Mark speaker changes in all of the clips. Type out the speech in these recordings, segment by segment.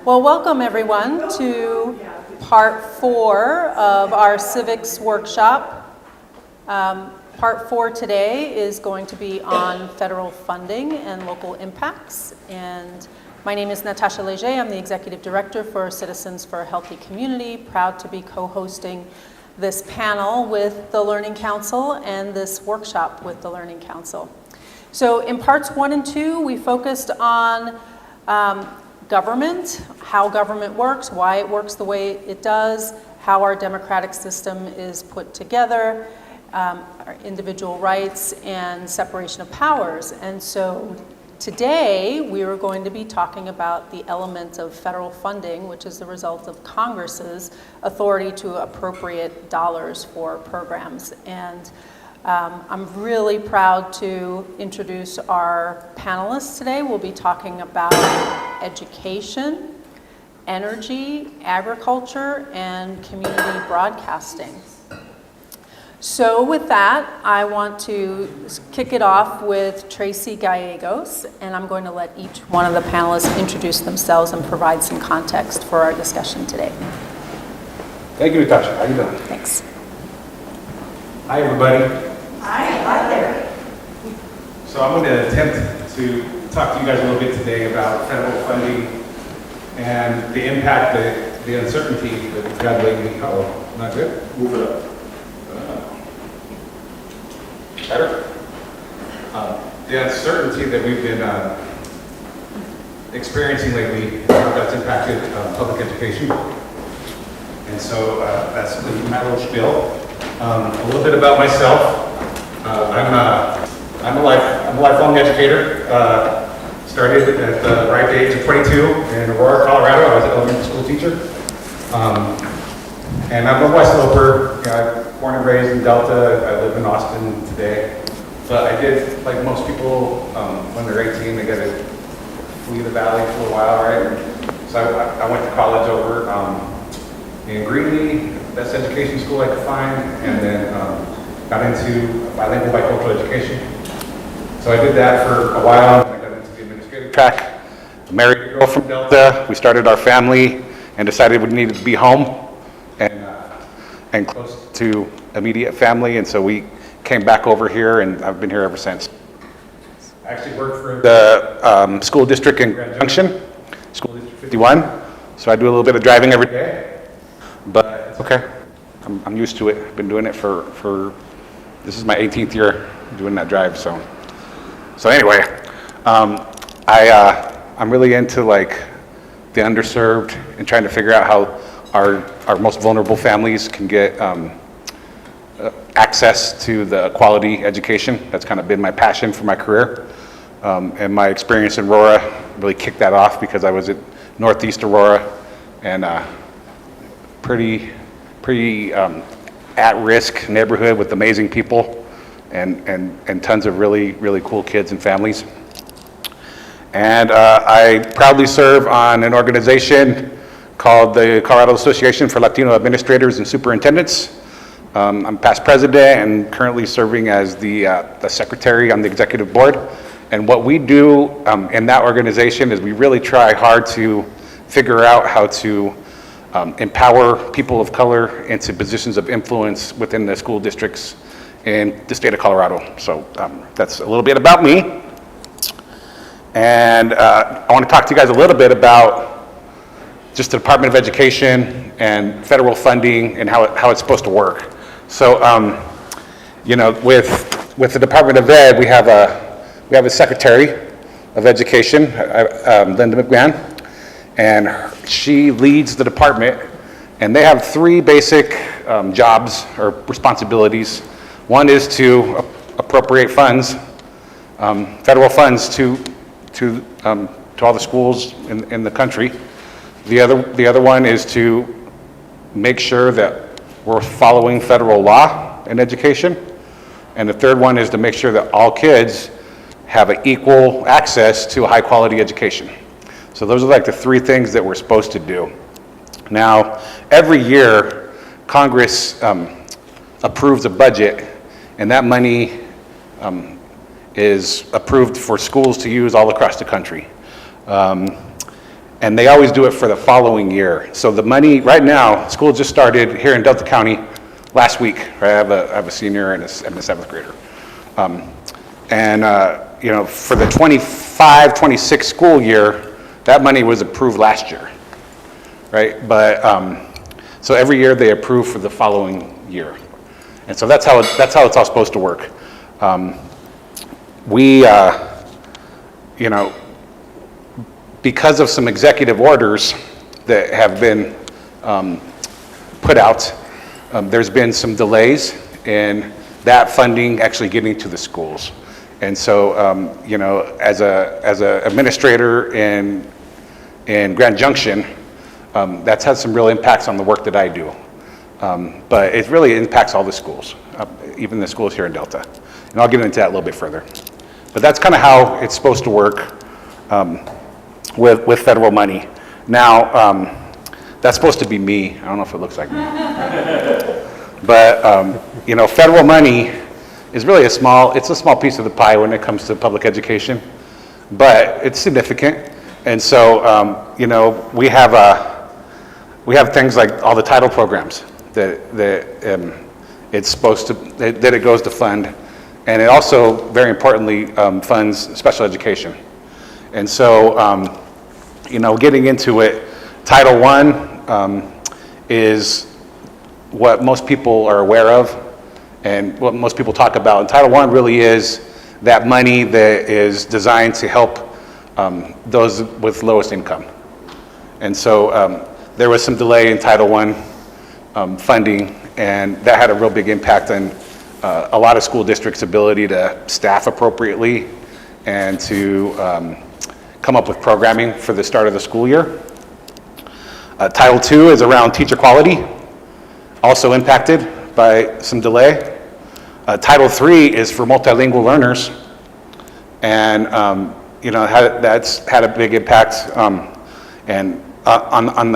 Speaker 1: Well, welcome everyone to part 4 of our civics workshop. Part 4 today is going to be on federal funding and local impacts. And my name is Natasha Leger. I'm the Executive Director for Citizens for a Healthy Community. Proud to be co-hosting this panel with the Learning Council and this workshop with the Learning Council. So in parts 1 and 2, we focused on government, how government works, why it works the way it does, how our democratic system is put together, our individual rights, and separation of powers. And so today we are going to be talking about the element of federal funding, which is the result of Congress's authority to appropriate dollars for programs. And I'm really proud to introduce our panelists today. We'll be talking about education, energy, agriculture, and community broadcasting. So with that, I want to kick it off with Tracy Gallegos, and I'm going to let each one of the panelists introduce themselves and provide some context for our discussion today.
Speaker 2: Thank you, Natasha. How you doing?
Speaker 1: Thanks.
Speaker 2: Hi, everybody.
Speaker 3: Hi there.
Speaker 2: So I'm going to attempt to talk to you guys a little bit today about federal funding and the impact, the uncertainty that we've had lately. Oh, not good? Move it up. Better? The uncertainty that we've been experiencing lately, how that's impacted public education. And so that's my little spiel. A little bit about myself. I'm a lifelong educator. Started at the ripe age of 22 in Aurora, Colorado. I was an elementary school teacher. And I'm a West Sloper. You know, I'm born and raised in Delta. I live in Austin today. But I did, like most people, when they're 18, they got to flee the valley for a while, right? And so I went to college over in Greeley, best education school I could find, and then got into bilingual bicultural education. So I did that for a while. I got into the administrative track. I married a girl from Delta. We started our family and decided we needed to be home and close to immediate family. And so we came back over here, and I've been here ever since. I actually worked for the school district in Grand Junction, School District 51. So I do a little bit of driving every day, but it's okay. I'm used to it. I've been doing it for this is my 18th year doing that drive. So anyway, I'm really into like the underserved and trying to figure out how our most vulnerable families can get access to the quality education. That's kind of been my passion for my career. And my experience in Aurora really kicked that off because I was at Northeast Aurora and pretty at-risk neighborhood with amazing people and tons of really, really cool kids and families. And I proudly serve on an organization called the Colorado Association for Latino Administrators and Superintendents. I'm past president and currently serving as the secretary on the executive board. And what we do in that organization is we really try hard to figure out how to empower people of color into positions of influence within the school districts in the state of Colorado. So that's a little bit about me. And I want to talk to you guys a little bit about just the Department of Education and federal funding and how it's supposed to work. So, you know, with the Department of Ed, we have a Secretary of Education, Linda McMahon, and she leads the department, and they have 3 basic jobs or responsibilities. One is to appropriate funds, federal funds to all the schools in the country. The other one is to make sure that we're following federal law in education. And the third one is to make sure that all kids have an equal access to a high quality education. So those are like the 3 things that we're supposed to do. Now, every year, Congress approves a budget, and that money is approved for schools to use all across the country. and they always do it for the following year. So the money, right now, school just started here in Delta County last week. Right? I have a senior and a 7th grader. For the 25-26 school year, that money was approved last year, right? But so every year they approve for the following year, and so that's how it's all supposed to work. Because of some executive orders that have been put out, there's been some delays in that funding actually getting to the schools. And so, as a administrator in Grand Junction, that's had some real impacts on the work that I do. But it really impacts all the schools, even the schools here in Delta. And I'll get into that a little bit further. But that's kind of how it's supposed to work with federal money. Now, that's supposed to be me. I don't know if it looks like me. But, federal money is really a small piece of the pie when it comes to public education, but it's significant. And so, we have things like all the title programs that it goes to fund, and it also, very importantly, funds special education. And so, getting into it, Title I is what most people are aware of and what most people talk about. And Title I really is that money that is designed to help those with lowest income. And so there was some delay in Title I funding, and that had a real big impact on a lot of school districts' ability to staff appropriately and to come up with programming for the start of the school year. Title II is around teacher quality, also impacted by some delay. Title III is for multilingual learners, and that's had a big impact and on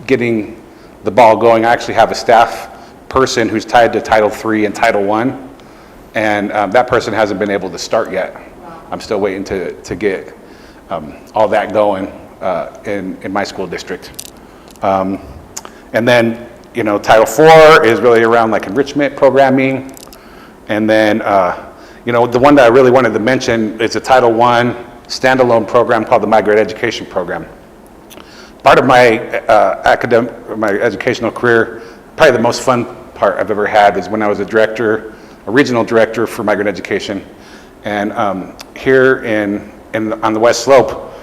Speaker 2: getting the ball going. I actually have a staff person who's tied to Title III and Title I, and that person hasn't been able to start yet. I'm still waiting to get all that going in my school district. And then, Title IV is really around like enrichment programming. And then, the one that I really wanted to mention is a Title I standalone program called the Migrant Education Program. Part of my my educational career, probably the most fun part I've ever had is when I was a regional director for migrant education. And here on the West Slope,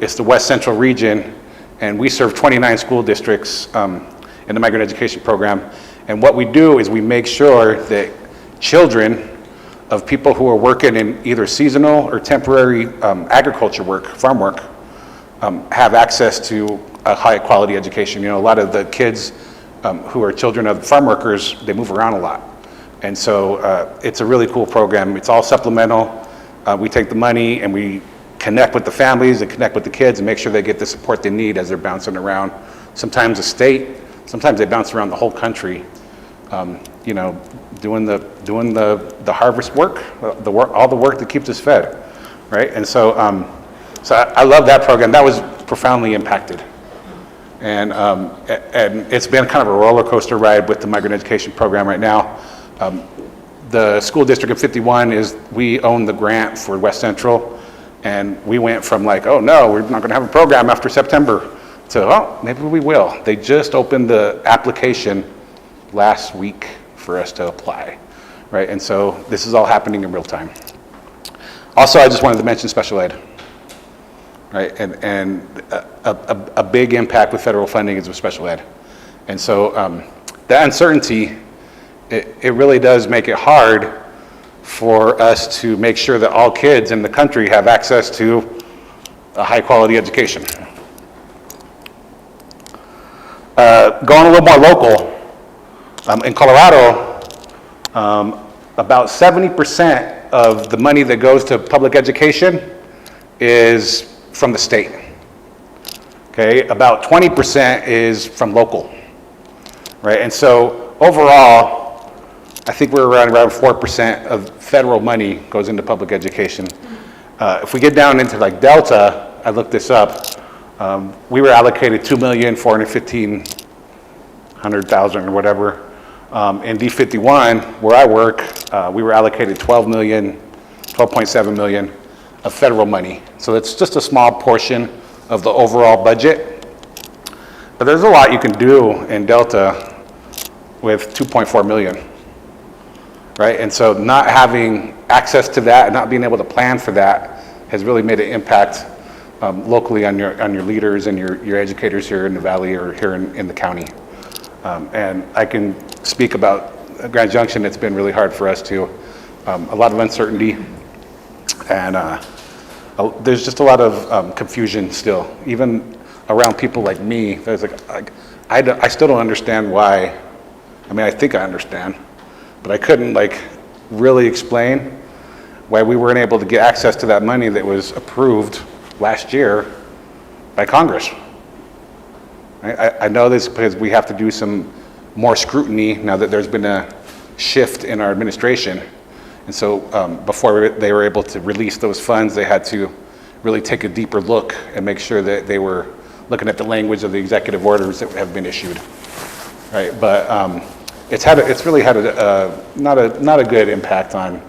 Speaker 2: it's the West Central region, and we serve 29 school districts in the migrant education program. And what we do is we make sure that children of people who are working in either seasonal or temporary agriculture work, farm work, have access to a high quality education. A lot of the kids who are children of farm workers, they move around a lot. And so it's a really cool program. It's all supplemental. We take the money and we connect with the families and connect with the kids and make sure they get the support they need as they're bouncing around. Sometimes the state, sometimes they bounce around the whole country, doing the harvest work, all the work that keeps us fed, right? And so, I love that program. That was profoundly impacted. And it's been kind of a roller coaster ride with the migrant education program right now. The school district of 51 we own the grant for West Central, and we went from like, oh no, we're not gonna have a program after September, to, oh, maybe we will. They just opened the application last week for us to apply, right? And so this is all happening in real time. Also, I just wanted to mention special ed, right? And a big impact with federal funding is with special ed. And so that uncertainty, it really does make it hard for us to make sure that all kids in the country have access to a high quality education. Going a little more local, in Colorado, about 70% of the money that goes to public education is from the state. Okay, about 20% is from local, right? And so overall, I think we're around 4% of federal money goes into public education. If we get down into like Delta, I looked this up, We were allocated $2,415,000 or whatever. In D51, where I work, we were allocated $12.7 million of federal money. So it's just a small portion of the overall budget. But there's a lot you can do in Delta with 2.4 million, right? And so not having access to that and not being able to plan for that has really made an impact locally on your leaders and your educators here in the Valley or here in the county. And I can speak about Grand Junction. It's been really hard for us too. A lot of uncertainty, and there's just a lot of confusion still, even around people like me. There's like, I still don't understand why. I mean, I think I understand, but I couldn't like really explain why we weren't able to get access to that money that was approved last year by Congress. I know this because we have to do some more scrutiny now that there's been a shift in our administration. And so before they were able to release those funds, they had to really take a deeper look and make sure that they were looking at the language of the executive orders that have been issued, right? But it's really had not a good impact on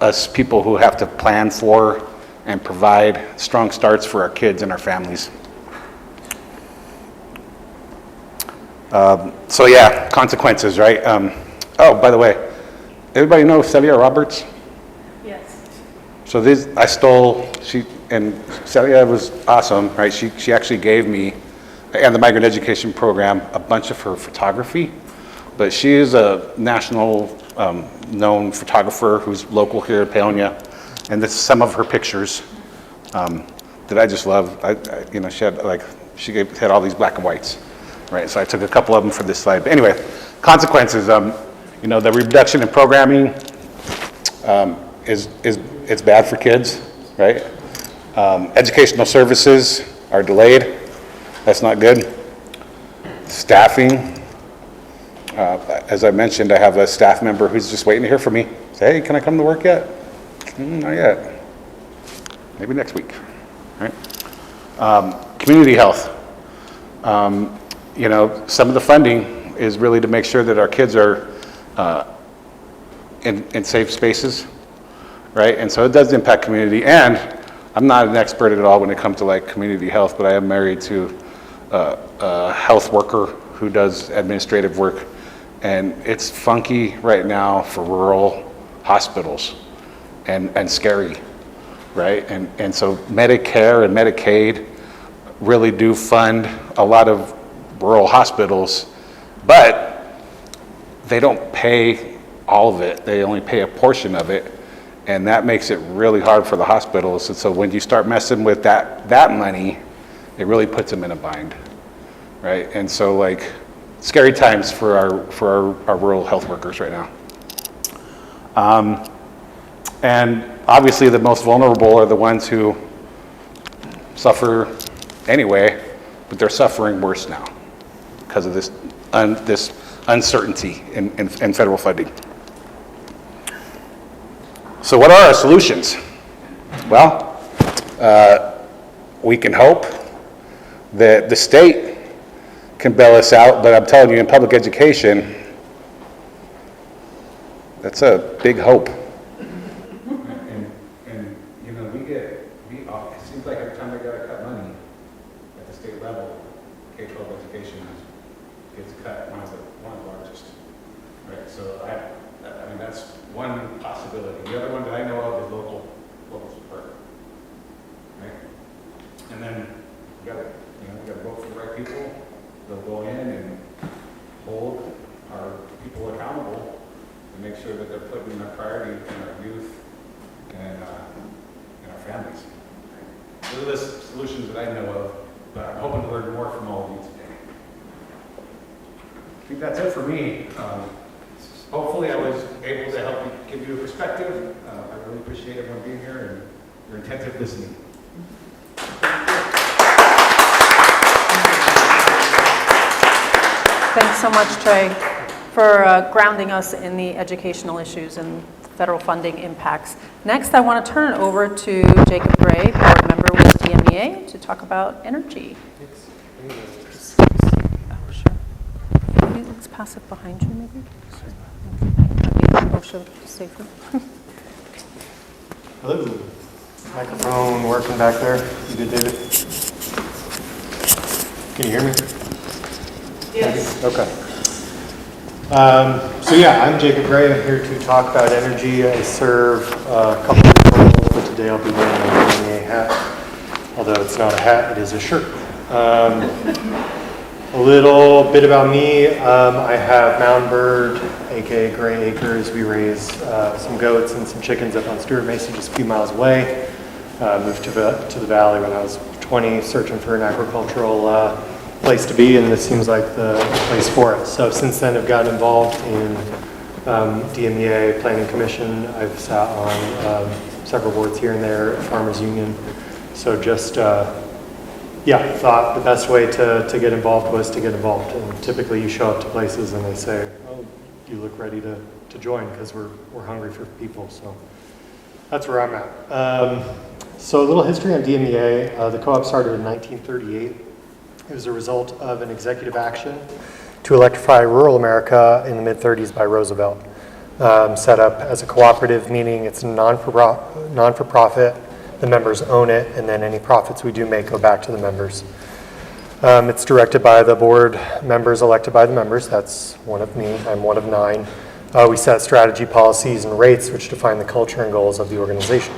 Speaker 2: us people who have to plan for and provide strong starts for our kids and our families. So yeah, consequences, right? Oh, by the way, everybody know Celia Roberts?
Speaker 1: Yes.
Speaker 2: So Celia was awesome, right? She actually gave me, and the migrant education program, a bunch of her photography, but she is a national known photographer who's local here in Paonia, and this is some of her pictures that I just love. She had all these black and whites. Right, so I took a couple of them for this slide. But anyway, consequences. The reduction in programming is bad for kids, right? Educational services are delayed. That's not good. Staffing. As I mentioned, I have a staff member who's just waiting to hear from me. Say, hey, can I come to work yet? Not yet. Maybe next week. Right? Community health. Some of the funding is really to make sure that our kids are in safe spaces, right? And so it does impact community. And I'm not an expert at all when it comes to like community health, but I am married to a health worker who does administrative work. And it's funky right now for rural hospitals and scary, right? And so Medicare and Medicaid really do fund a lot of rural hospitals, but they don't pay all of it. They only pay a portion of it, and that makes it really hard for the hospitals. And so when you start messing with that money, it really puts them in a bind, right? And so like scary times for our rural health workers right now. And obviously the most vulnerable are the ones who suffer anyway, but they're suffering worse now because of this uncertainty in federal funding. So what are our solutions? Well, we can hope that the state can bail us out, but I'm telling you, in public education, that's a big hope. And it seems like every time we gotta cut money at the state level, K-12 education gets cut one of the largest, right? So I mean that's one possibility. The other one that I know of is local support, right? And then we gotta vote for the right people. They'll go in and hold our people accountable and make sure that they're putting our priority in our youth and our families. Those are the solutions that I know of, but I'm hoping to learn more from all of you today. I think that's it for me. Hopefully I was able to help you, give you a perspective. I really appreciate everyone being here and your attentive listening.
Speaker 1: Thanks so much, Trey, for grounding us in the educational issues and federal funding impacts. Next, I want to turn it over to Jacob Gray, board member over with DMEA to talk about energy. Oh, sure. Maybe let's pass it behind you, maybe. Oh, sure, safer.
Speaker 4: Hello. Microphone working back there? You good, David? Can you hear me? Yes. Okay. So yeah, I'm Jacob Gray. I'm here to talk about energy. I serve a couple of roles, but today I'll be wearing a DMEA hat. Although it's not a hat, it is a shirt. A little bit about me. I have Mountain Bird, aka Gray Acres. We raise some goats and some chickens up on Stewart Mesa, just a few miles away. Moved to the valley when I was 20, searching for an agricultural place to be, and this seems like the place for it. So since then, I've gotten involved in DMEA, Planning Commission. I've sat on several boards here and there, Farmers Union. So just thought the best way to get involved was to get involved. And typically you show up to places and they say, oh, you look ready to join because we're hungry for people. So that's where I'm at. So a little history on DMEA. The co-op started in 1938. It was a result of an executive action to electrify rural America in the mid-30s by Roosevelt. Set up as a cooperative, meaning it's non-for-profit. The members own it, and then any profits we do make go back to the members. It's directed by the board members elected by the members. That's one of me. I'm one of 9. We set strategy, policies, and rates which define the culture and goals of the organization.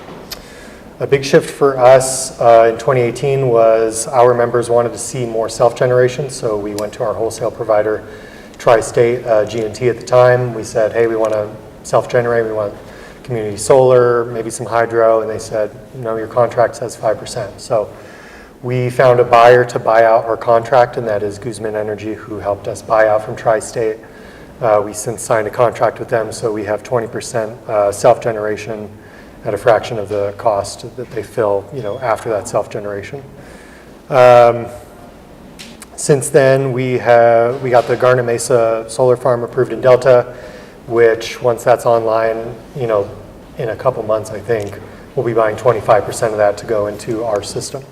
Speaker 4: A big shift for us in 2018 was our members wanted to see more self-generation, so we went to our wholesale provider, Tri-State, G&T at the time. We said, hey, we want to self-generate, we want community solar, maybe some hydro, and they said, no, your contract says 5%. So we found a buyer to buy out our contract, and that is Guzman Energy, who helped us buy out from Tri-State. We since signed a contract with them, so we have 20% self-generation at a fraction of the cost that they fill, after that self-generation. Since then, we got the Garnet Mesa solar farm approved in Delta, which once that's online, in a couple months, I think, we'll be buying 25% of that to go into our system.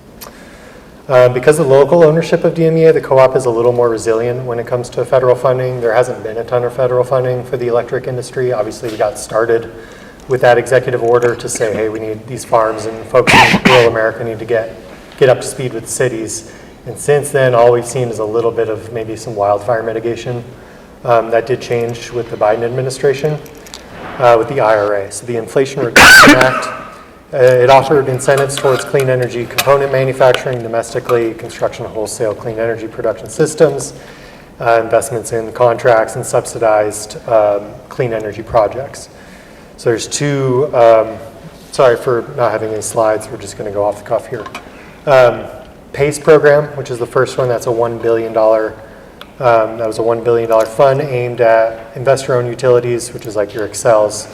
Speaker 4: Because of the local ownership of DMEA, the co-op is a little more resilient when it comes to federal funding. There hasn't been a ton of federal funding for the electric industry. Obviously, we got started with that executive order to say, hey, we need these farms and folks in rural America need to get up to speed with cities. And since then, all we've seen is a little bit of maybe some wildfire mitigation. That did change with the Biden administration, with the IRA. So the Inflation Reduction Act, it offered incentives towards clean energy component manufacturing domestically, construction of wholesale clean energy production systems, investments in contracts, and subsidized clean energy projects. So there's 2, sorry for not having any slides, we're just going to go off the cuff here. PACE program, which is the first one, that's a $1 billion, that was a $1 billion fund aimed at investor-owned utilities, which is like your Excels,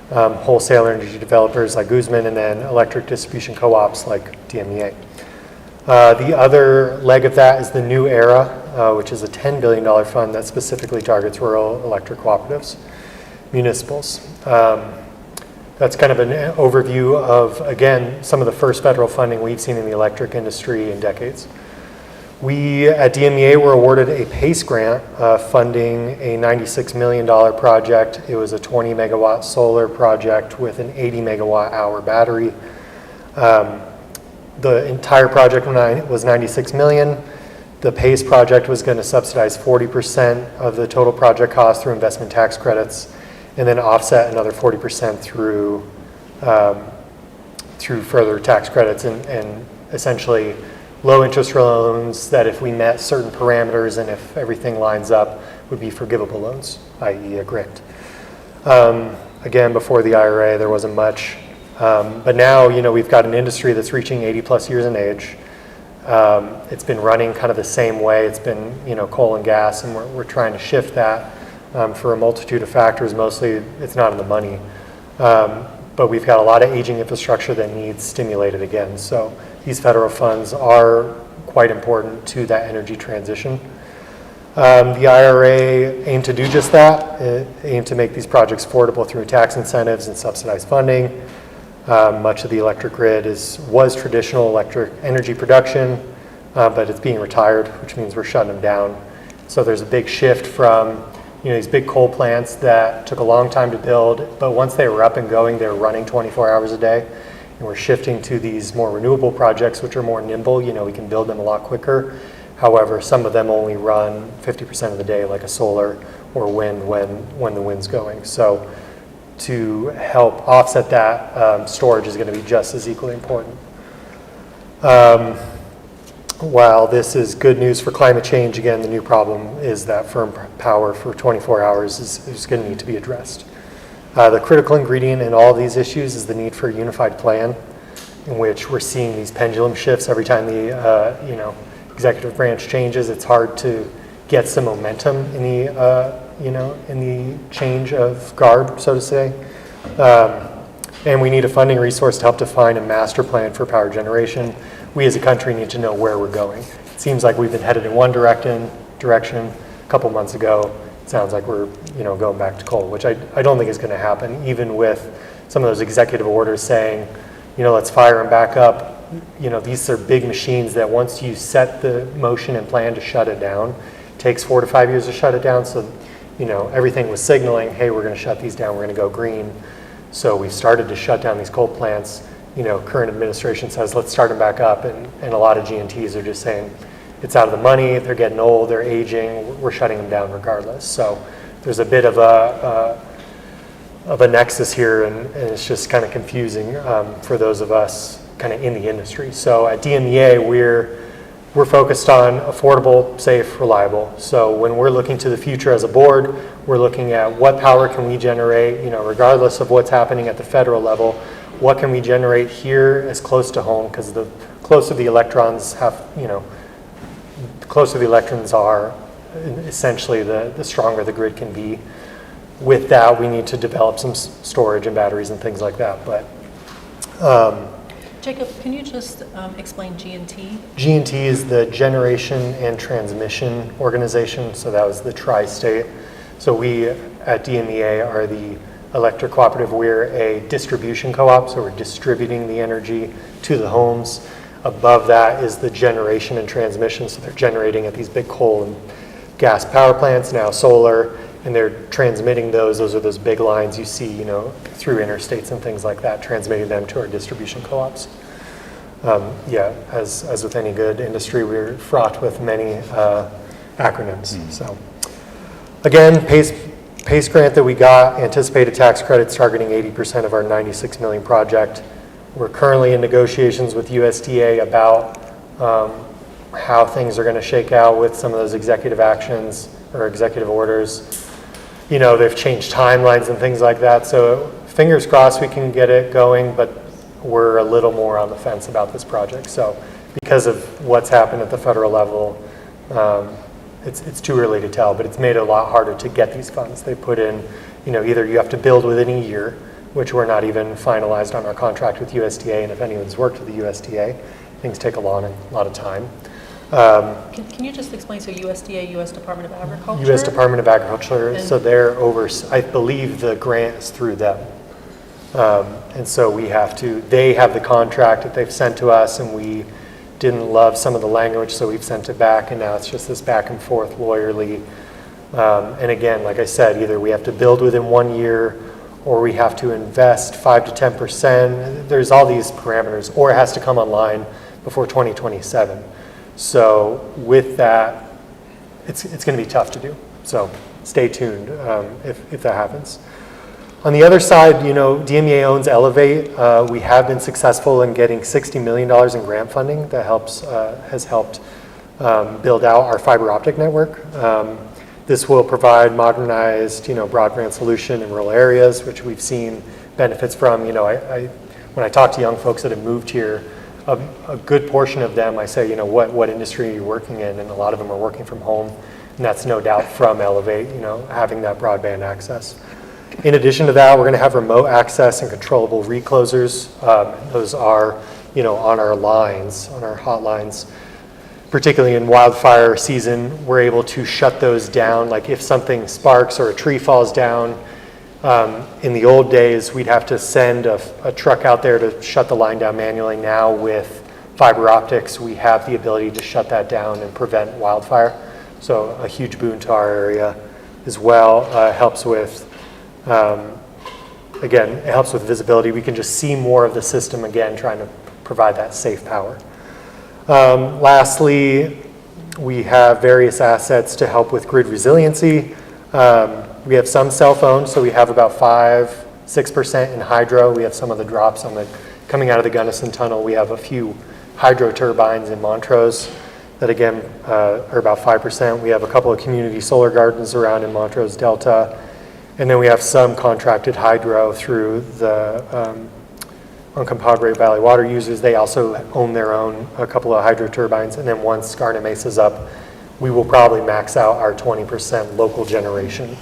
Speaker 4: wholesale energy developers like Guzman, and then electric distribution co-ops like DMEA. The other leg of that is the New Era, which is a $10 billion fund that specifically targets rural electric cooperatives, municipals. That's kind of an overview of, again, some of the first federal funding we've seen in the electric industry in decades. We at DMEA were awarded a PACE grant funding a $96 million project. It was a 20 megawatt solar project with an 80 megawatt hour battery. The entire project was $96 million. The PACE project was going to subsidize 40% of the total project cost through investment tax credits, and then offset another 40% through further tax credits and essentially low interest loans that if we met certain parameters and if everything lines up would be forgivable loans, i.e. a grant. Again, before the IRA, there wasn't much. But now, we've got an industry that's reaching 80 plus years in age. It's been running kind of the same way. It's been, coal and gas, and we're trying to shift that. For a multitude of factors. Mostly it's not in the money, but we've got a lot of aging infrastructure that needs stimulated again. So these federal funds are quite important to that energy transition. The IRA aimed to do just that. It aimed to make these projects affordable through tax incentives and subsidized funding. Much of the electric grid was traditional electric energy production, but it's being retired, which means we're shutting them down. So there's a big shift from these big coal plants that took a long time to build, but once they were up and going, they were running 24 hours a day. And we're shifting to these more renewable projects, which are more nimble. We can build them a lot quicker. However, some of them only run 50% of the day, like a solar or wind when the wind's going. So to help offset that, storage is going to be just as equally important. While this is good news for climate change, again, the new problem is that firm power for 24 hours is going to need to be addressed. The critical ingredient in all of these issues is the need for a unified plan, in which we're seeing these pendulum shifts every time the executive branch changes. It's hard to get some momentum in the change of guard, so to say. And we need a funding resource to help define a master plan for power generation. We as a country need to know where we're going. It seems like we've been headed in one direction. A couple months ago, it sounds like we're going back to coal, which I don't think is going to happen, even with some of those executive orders saying, let's fire them back up. These are big machines that once you set the motion and plan to shut it down, it takes 4 to 5 years to shut it down. So, everything was signaling, hey, we're going to shut these down, we're going to go green. So we started to shut down these coal plants. Current administration says, let's start them back up. And a lot of G&Ts are just saying, it's out of the money, they're getting old, they're aging, we're shutting them down regardless. So there's a bit of a nexus here, and it's just kind of confusing for those of us kind of in the industry. So at DMEA, we're focused on affordable, safe, reliable. So when we're looking to the future as a board, we're looking at what power can we generate, regardless of what's happening at the federal level, what can we generate here as close to home, because the closer the electrons the closer the electrons are, essentially the stronger the grid can be. With that, we need to develop some storage and batteries and things like that. But
Speaker 1: Jacob, can you just explain G&T?
Speaker 4: G&T is the Generation and Transmission Organization, so that was the tri-state. So we at DMEA are the electric cooperative. We're a distribution co-op, so we're distributing the energy to the homes. Above that is the generation and transmission, so they're generating at these big coal and gas power plants, now solar, and they're transmitting those. Those are those big lines you see, through interstates and things like that, transmitting them to our distribution co-ops. As with any good industry, we're fraught with many acronyms. So again, PACE grant that we got, anticipated tax credits targeting 80% of our 96 million project. We're currently in negotiations with USDA about how things are going to shake out with some of those executive actions or executive orders. They've changed timelines and things like that. So fingers crossed we can get it going, but we're a little more on the fence about this project. So because of what's happened at the federal level, it's too early to tell, but it's made it a lot harder to get these funds. They put in, either you have to build within a year, which we're not even finalized on our contract with USDA, and if anyone's worked with the USDA, things take a lot of time.
Speaker 1: Can you just explain, so USDA, U.S. Department of Agriculture?
Speaker 4: U.S. Department of Agriculture, so they're I believe the grant is through them. And so they have the contract that they've sent to us, and we didn't love some of the language, so we've sent it back, and now it's just this back and forth lawyerly. And again, like I said, either we have to build within 1 year, or we have to invest 5 to 10%. There's all these parameters, or it has to come online before 2027. So with that, it's going to be tough to do. So stay tuned if that happens. On the other side, DMEA owns Elevate. We have been successful in getting $60 million in grant funding that has helped build out our fiber optic network. This will provide modernized, broadband solution in rural areas, which we've seen benefits from. When I talk to young folks that have moved here, a good portion of them, I say, what industry are you working in? And a lot of them are working from home, and that's no doubt from Elevate, having that broadband access. In addition to that, we're going to have remote access and controllable reclosers. Those are, on our lines, on our hotlines. Particularly in wildfire season, we're able to shut those down. Like if something sparks or a tree falls down, In the old days, we'd have to send a truck out there to shut the line down manually. Now with fiber optics, we have the ability to shut that down and prevent wildfire. So a huge boon to our area as well. Helps with, again, it helps with visibility. We can just see more of the system again, trying to provide that safe power. Lastly, we have various assets to help with grid resiliency. We have some cell phones, so we have about 5-6% in hydro. We have some of the drops coming out of the Gunnison Tunnel. We have a few hydro turbines in Montrose that again are about 5%. We have a couple of community solar gardens around in Montrose Delta. And then we have some contracted hydro through the Uncompahgre Valley water users. They also own their own, a couple of hydro turbines. And then once Scarna Mesa's up, we will probably max out our 20% local generation.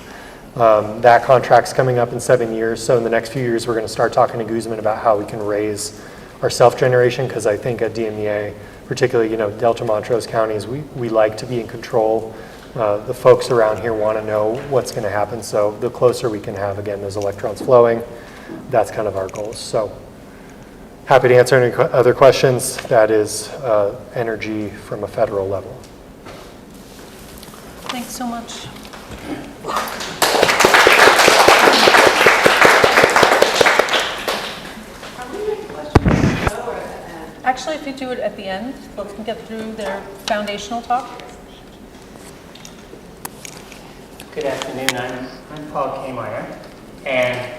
Speaker 4: That contract's coming up in 7 years. So in the next few years, we're going to start talking to Guzman about how we can raise our self-generation, because I think at DMEA, particularly, Delta Montrose counties, we like to be in control. The folks around here want to know what's going to happen. So the closer we can have, again, those electrons flowing, that's kind of our goals. So happy to answer any other questions. That is energy from a federal level.
Speaker 1: Thanks so much. Actually, if you do it at the end, folks can get through their foundational talk.
Speaker 5: Good afternoon. I'm Paul Kmeyer, and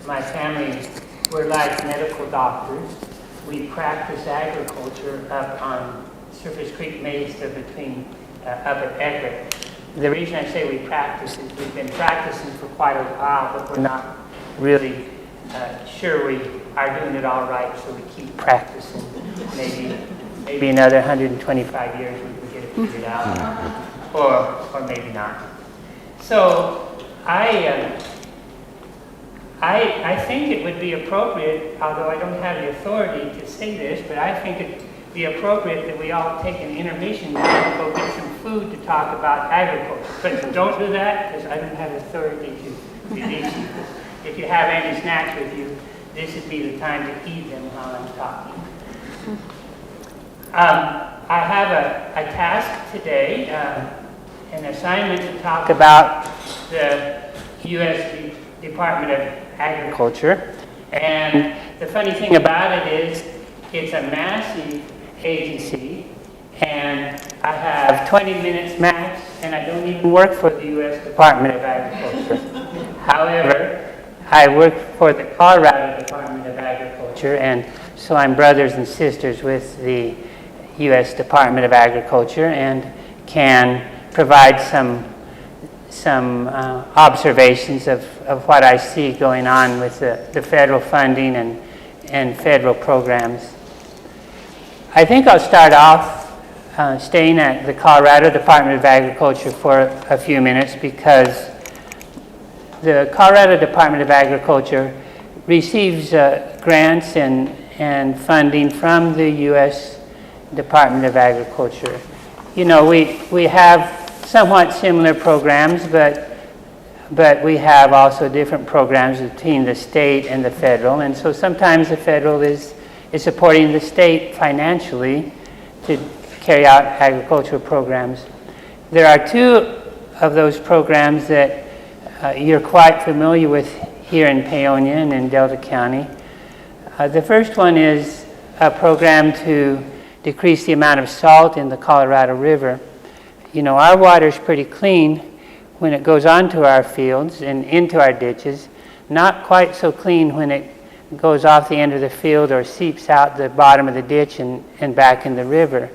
Speaker 5: my family, we're like medical doctors. We practice agriculture up on Surface Creek Mesa between up at Everett. The reason I say we practice is we've been practicing for quite a while, but we're not really sure we are doing it all right, so we keep practicing. Maybe another 125 years we can get it figured out, or maybe not. So I think it would be appropriate, although I don't have the authority to say this, but I think it'd be appropriate that we all take an intermission now and go get some food to talk about agriculture. But don't do that, because I don't have authority to release you. If you have any snacks with you, this would be the time to eat them while I'm talking. I have a task today, an assignment to talk about the U.S. Department of Agriculture. And the funny thing about it is, it's a massive agency, and I have 20 minutes max, and I don't even work for the U.S. Department of Agriculture. However, I work for the Colorado Department of Agriculture, and so I'm brothers and sisters with the U.S. Department of Agriculture and can provide some observations of what I see going on with the federal funding and federal programs. I think I'll start off staying at the Colorado Department of Agriculture for a few minutes, because the Colorado Department of Agriculture receives grants and funding from the U.S. Department of Agriculture. We have somewhat similar programs, but we have also different programs between the state and the federal, and so sometimes the federal is supporting the state financially to carry out agricultural programs. There are two of those programs that you're quite familiar with here in Paonia and in Delta County. The first one is a program to decrease the amount of salt in the Colorado River. Our water's pretty clean when it goes onto our fields and into our ditches, not quite so clean when it goes off the end of the field or seeps out the bottom of the ditch and back in the river.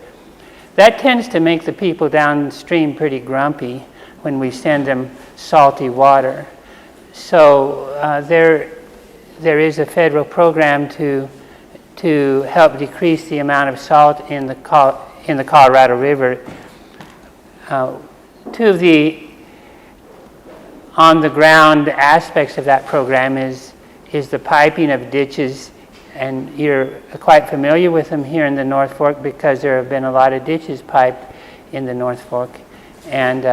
Speaker 5: That tends to make the people downstream pretty grumpy when we send them salty water. So there is a federal program to help decrease the amount of salt in the Colorado River. Two of the on-the-ground aspects of that program is the piping of ditches, and you're quite familiar with them here in the North Fork because there have been a lot of ditches piped in the North Fork. And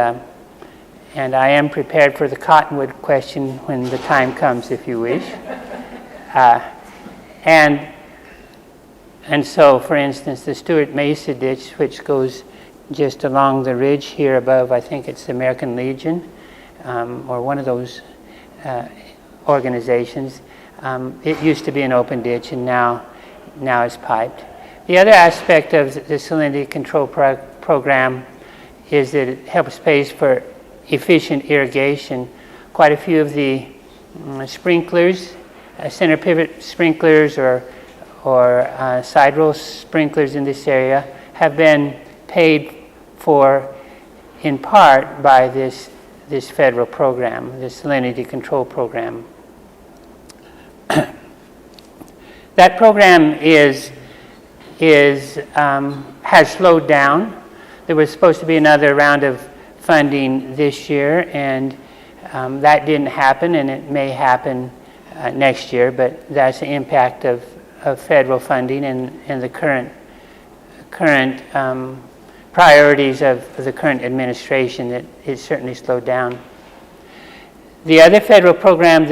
Speaker 5: And I am prepared for the cottonwood question when the time comes, if you wish. And so, for instance, the Stewart Mesa ditch, which goes just along the ridge here above, I think it's the American Legion, or one of those organizations. It used to be an open ditch, and now it's piped. The other aspect of the salinity control program is that it helps pay for efficient irrigation. Quite a few of the sprinklers, center pivot sprinklers or side row sprinklers in this area have been paid for in part by this federal program, the salinity control program. That program has slowed down. There was supposed to be another round of funding this year, and that didn't happen, and it may happen next year, but that's the impact of federal funding and the current priorities of the current administration. That it certainly slowed down. The other federal program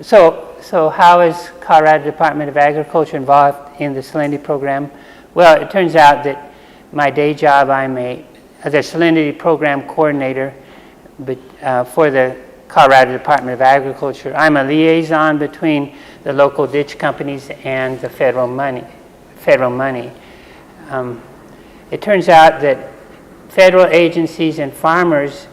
Speaker 5: so how is Colorado Department of Agriculture involved in the salinity program? Well, it turns out that my day job, I'm the salinity program coordinator for the Colorado Department of Agriculture. I'm a liaison between the local ditch companies and the federal money. It turns out that federal agencies and farmers,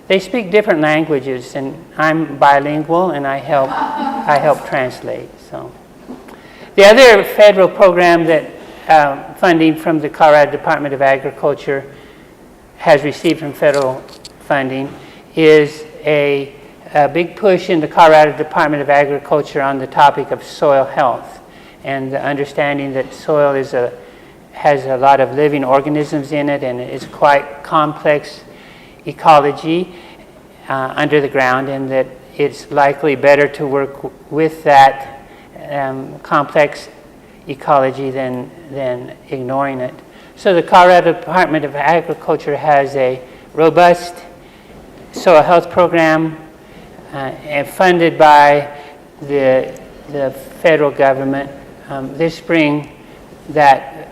Speaker 5: they speak different languages, and I'm bilingual, and I help translate. So, the other federal program that funding from the Colorado Department of Agriculture has received from federal funding is a big push in the Colorado Department of Agriculture on the topic of soil health and the understanding that soil has a lot of living organisms in it, and it's quite complex ecology under the ground, and that it's likely better to work with that complex ecology than ignoring it. So the Colorado Department of Agriculture has a robust soil health program funded by the federal government. This spring, that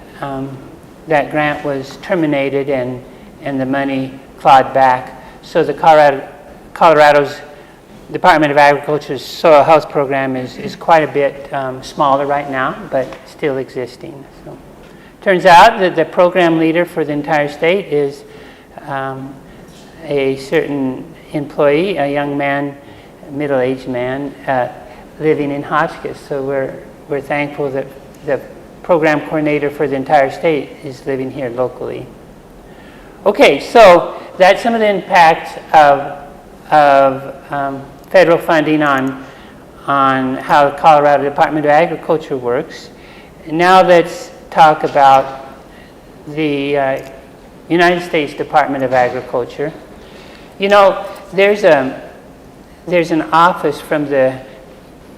Speaker 5: grant was terminated and the money clawed back. So the Colorado's Department of Agriculture's soil health program is quite a bit smaller right now, but still existing. So, turns out that the program leader for the entire state is a certain employee, a young man, a middle-aged man, living in Hotchkiss. So we're thankful that the program coordinator for the entire state is living here locally. Okay, so that's some of the impacts of federal funding on how the Colorado Department of Agriculture works. Now let's talk about the United States Department of Agriculture. You know, there's an office from the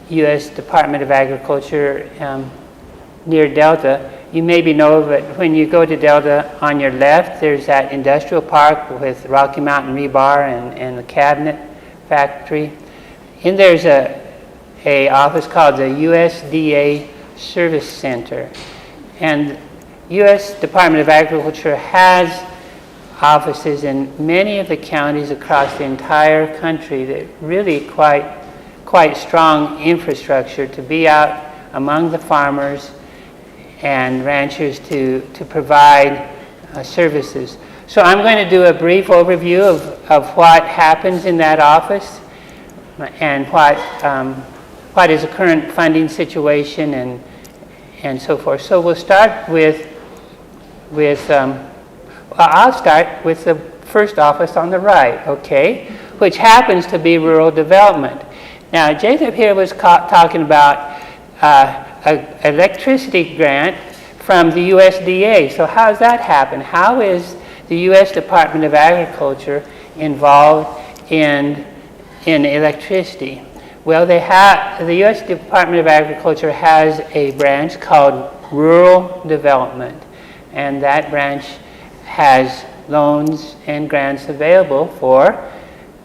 Speaker 5: U.S. Department of Agriculture near Delta. You maybe know of it. When you go to Delta, on your left, there's that industrial park with Rocky Mountain Rebar and the cabinet factory. And there's a office called the USDA Service Center. And U.S. Department of Agriculture has offices in many of the counties across the entire country that really quite strong infrastructure to be out among the farmers and ranchers to provide services. So I'm going to do a brief overview of what happens in that office and what is the current funding situation and so forth. So we'll start I'll start with the first office on the right, okay, which happens to be rural development. Now, Jacob here was talking about an electricity grant from the USDA. So how does that happen? How is the U.S. Department of Agriculture involved in electricity? Well, the U.S. Department of Agriculture has a branch called Rural Development, and that branch has loans and grants available for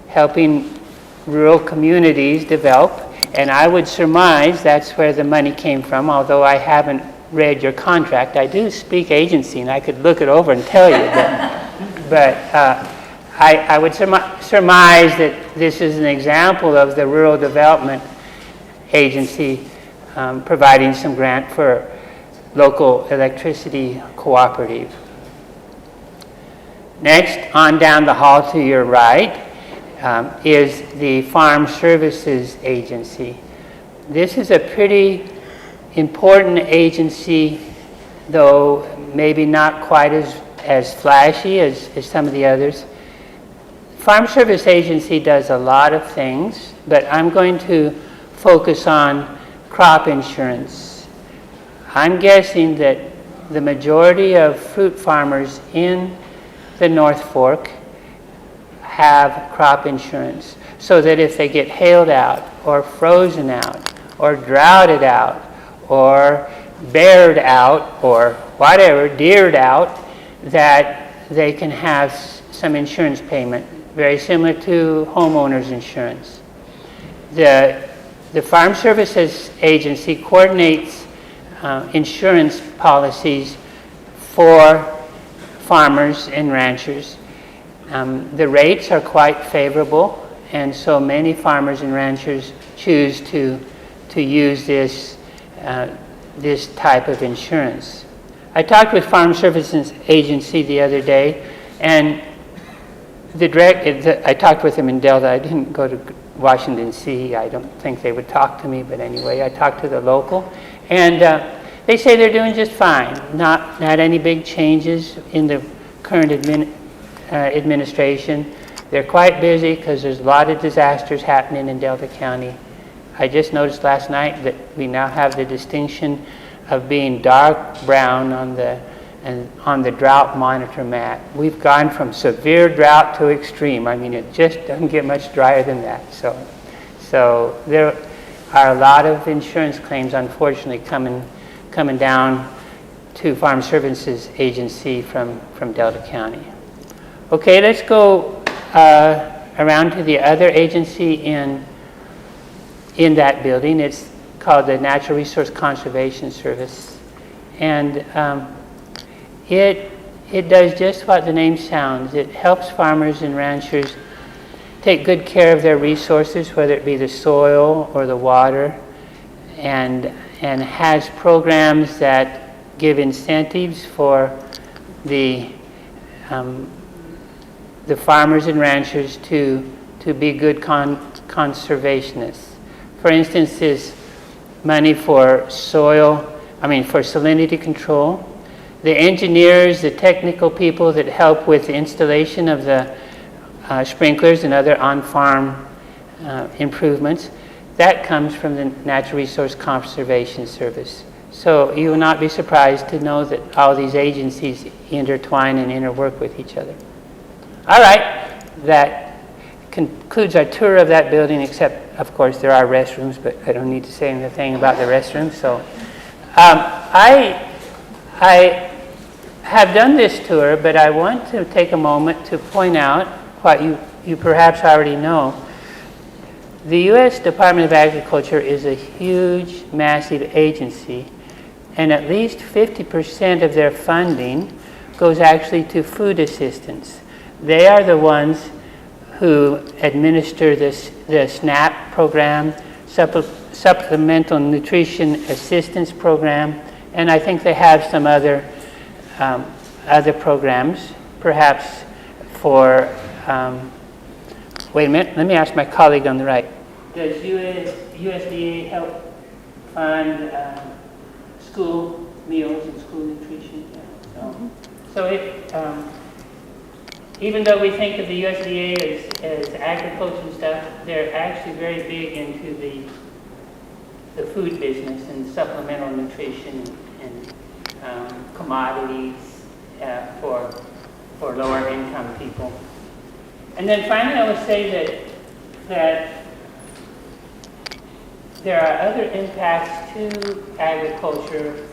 Speaker 5: helping rural communities develop. And I would surmise that's where the money came from, although I haven't read your contract. I do speak agency, and I could look it over and tell you that. But I would surmise that this is an example of the Rural Development Agency providing some grant for local electricity cooperative. Next, on down the hall to your right, is the Farm Services Agency. This is a pretty important agency, though maybe not quite as flashy as some of the others. Farm Service Agency does a lot of things, but I'm going to focus on crop insurance. I'm guessing that the majority of fruit farmers in the North Fork have crop insurance, so that if they get hailed out or frozen out or droughted out or beared out or whatever, deered out, that they can have some insurance payment, very similar to homeowners insurance. The Farm Services Agency coordinates insurance policies for farmers and ranchers. The rates are quite favorable, and so many farmers and ranchers choose to use this type of insurance. I talked with Farm Services Agency the other day, and I talked with them in Delta. I didn't go to Washington, D.C. I don't think they would talk to me, but anyway, I talked to the local, and they say they're doing just fine. Not any big changes in the current administration. They're quite busy because there's a lot of disasters happening in Delta County. I just noticed last night that we now have the distinction of being dark brown on the drought monitor map. We've gone from severe drought to extreme. I mean, it just doesn't get much drier than that. So there are a lot of insurance claims, unfortunately, coming down to Farm Services Agency from Delta County. Okay, let's go around to the other agency in that building. It's called the Natural Resource Conservation Service. And it does just what the name sounds. It helps farmers and ranchers take good care of their resources, whether it be the soil or the water, and has programs that give incentives for the farmers and ranchers to be good conservationists. For instance, there's money for for salinity control. The engineers, the technical people that help with the installation of the sprinklers and other on-farm improvements, that comes from the Natural Resource Conservation Service. So you will not be surprised to know that all these agencies intertwine and interwork with each other. All right, that concludes our tour of that building, except, of course, there are restrooms, but I don't need to say anything about the restrooms. So I have done this tour, but I want to take a moment to point out what you perhaps already know. The U.S. Department of Agriculture is a huge, massive agency, and at least 50% of their funding goes actually to food assistance. They are the ones who administer the SNAP program, Supplemental Nutrition Assistance Program, and I think they have some other programs, perhaps for, wait a minute, let me ask my colleague on the right. Does USDA help fund school meals and school nutrition? So even though we think of the USDA as agriculture and stuff, they're actually very big into the food business and supplemental nutrition and commodities for lower income people. And then finally, I would say that there are other impacts to agriculture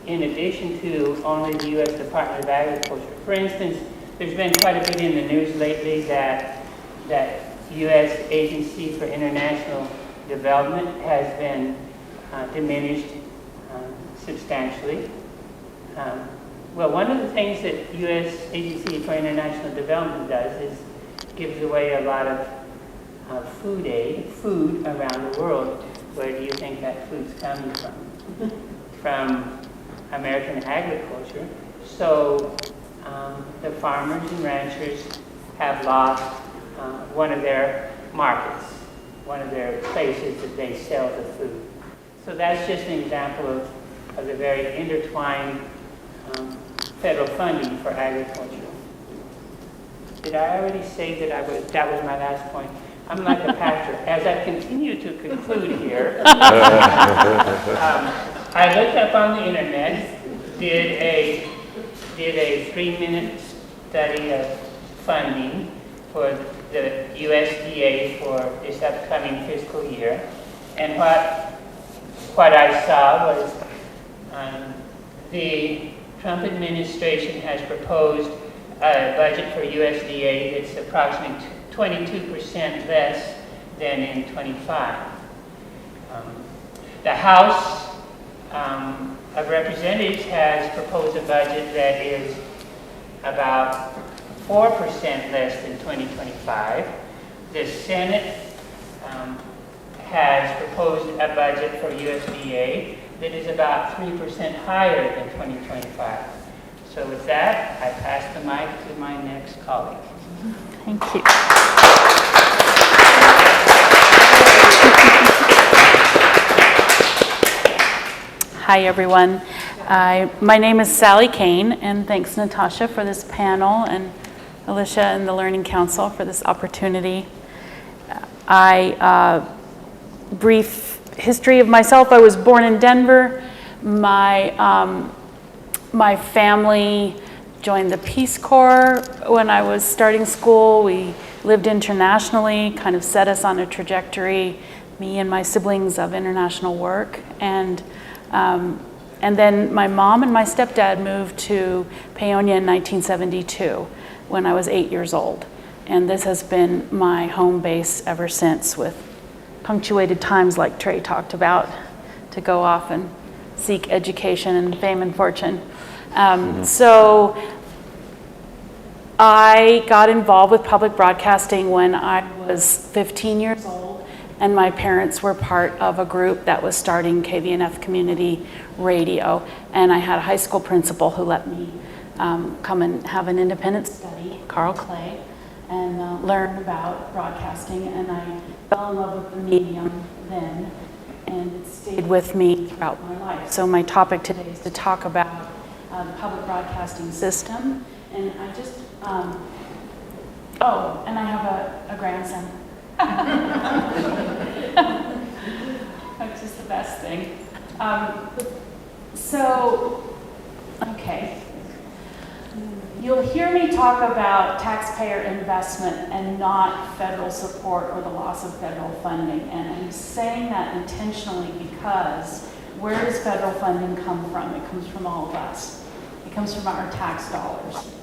Speaker 5: in addition to only the U.S. Department of Agriculture. For instance, there's been quite a bit in the news lately that U.S. Agency for International Development has been diminished substantially. Well, one of the things that U.S. Agency for International Development does is gives away a lot of food around the world. Where do you think that food's coming from? From American agriculture. So the farmers and ranchers have lost one of their markets, one of their places that they sell the food. So that's just an example of the very intertwined federal funding for agriculture. Did I already say that that was my last point? I'm like a pastor. As I continue to conclude here, I looked up on the internet, did a 3-minute study of funding for the USDA for this upcoming fiscal year, and what I saw was the Trump administration has proposed a budget for USDA that's approximately 22% less than in 25. The House of Representatives has proposed a budget that is about 4% less than 2025. The Senate has proposed a budget for USDA that is about 3% higher than 2025. So with that, I pass the mic to my next colleague.
Speaker 6: Thank you. Hi, everyone. My name is Sally Kane, and thanks, Natasha, for this panel, and Alicia and the Learning Council for this opportunity. Brief history of myself. I was born in Denver. My family joined the Peace Corps when I was starting school. We lived internationally, kind of set us on a trajectory, me and my siblings, of international work. And then my mom and my stepdad moved to Paonia in 1972 when I was 8 years old. And this has been my home base ever since, with punctuated times like Trey talked about, to go off and seek education and fame and fortune. So I got involved with public broadcasting when I was 15 years old, and my parents were part of a group that was starting KVNF Community Radio. And I had a high school principal who let me come and have an independent study, Carl Clay, and learn about broadcasting. And I fell in love with the medium then, and it stayed with me throughout my life. So my topic today is to talk about the public broadcasting system. And I just, and I have a grandson. That's just the best thing. Okay. You'll hear me talk about taxpayer investment and not federal support or the loss of federal funding. And I'm saying that intentionally because where does federal funding come from? It comes from all of us. It comes from our tax dollars.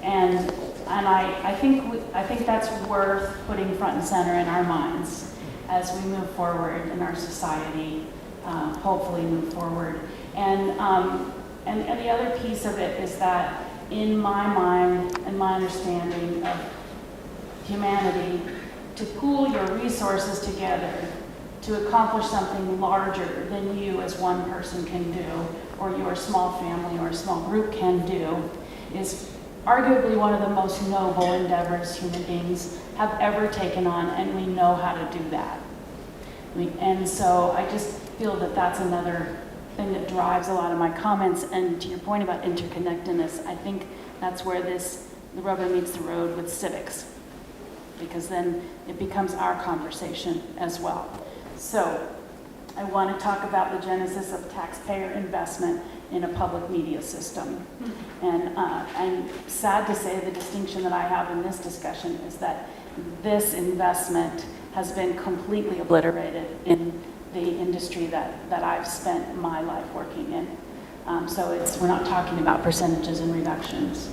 Speaker 6: And I think that's worth putting front and center in our minds as we move forward in our society, hopefully move forward. And the other piece of it is that in my mind and my understanding of humanity, to pool your resources together to accomplish something larger than you as one person can do, or your small family or a small group can do, is arguably one of the most noble endeavors human beings have ever taken on, and we know how to do that. And so I just feel that that's another thing that drives a lot of my comments. And to your point about interconnectedness, I think that's where the rubber meets the road with civics, because then it becomes our conversation as well. So I want to talk about the genesis of taxpayer investment in a public media system. And I'm sad to say the distinction that I have in this discussion is that this investment has been completely obliterated in the industry that I've spent my life working in. So we're not talking about percentages and reductions.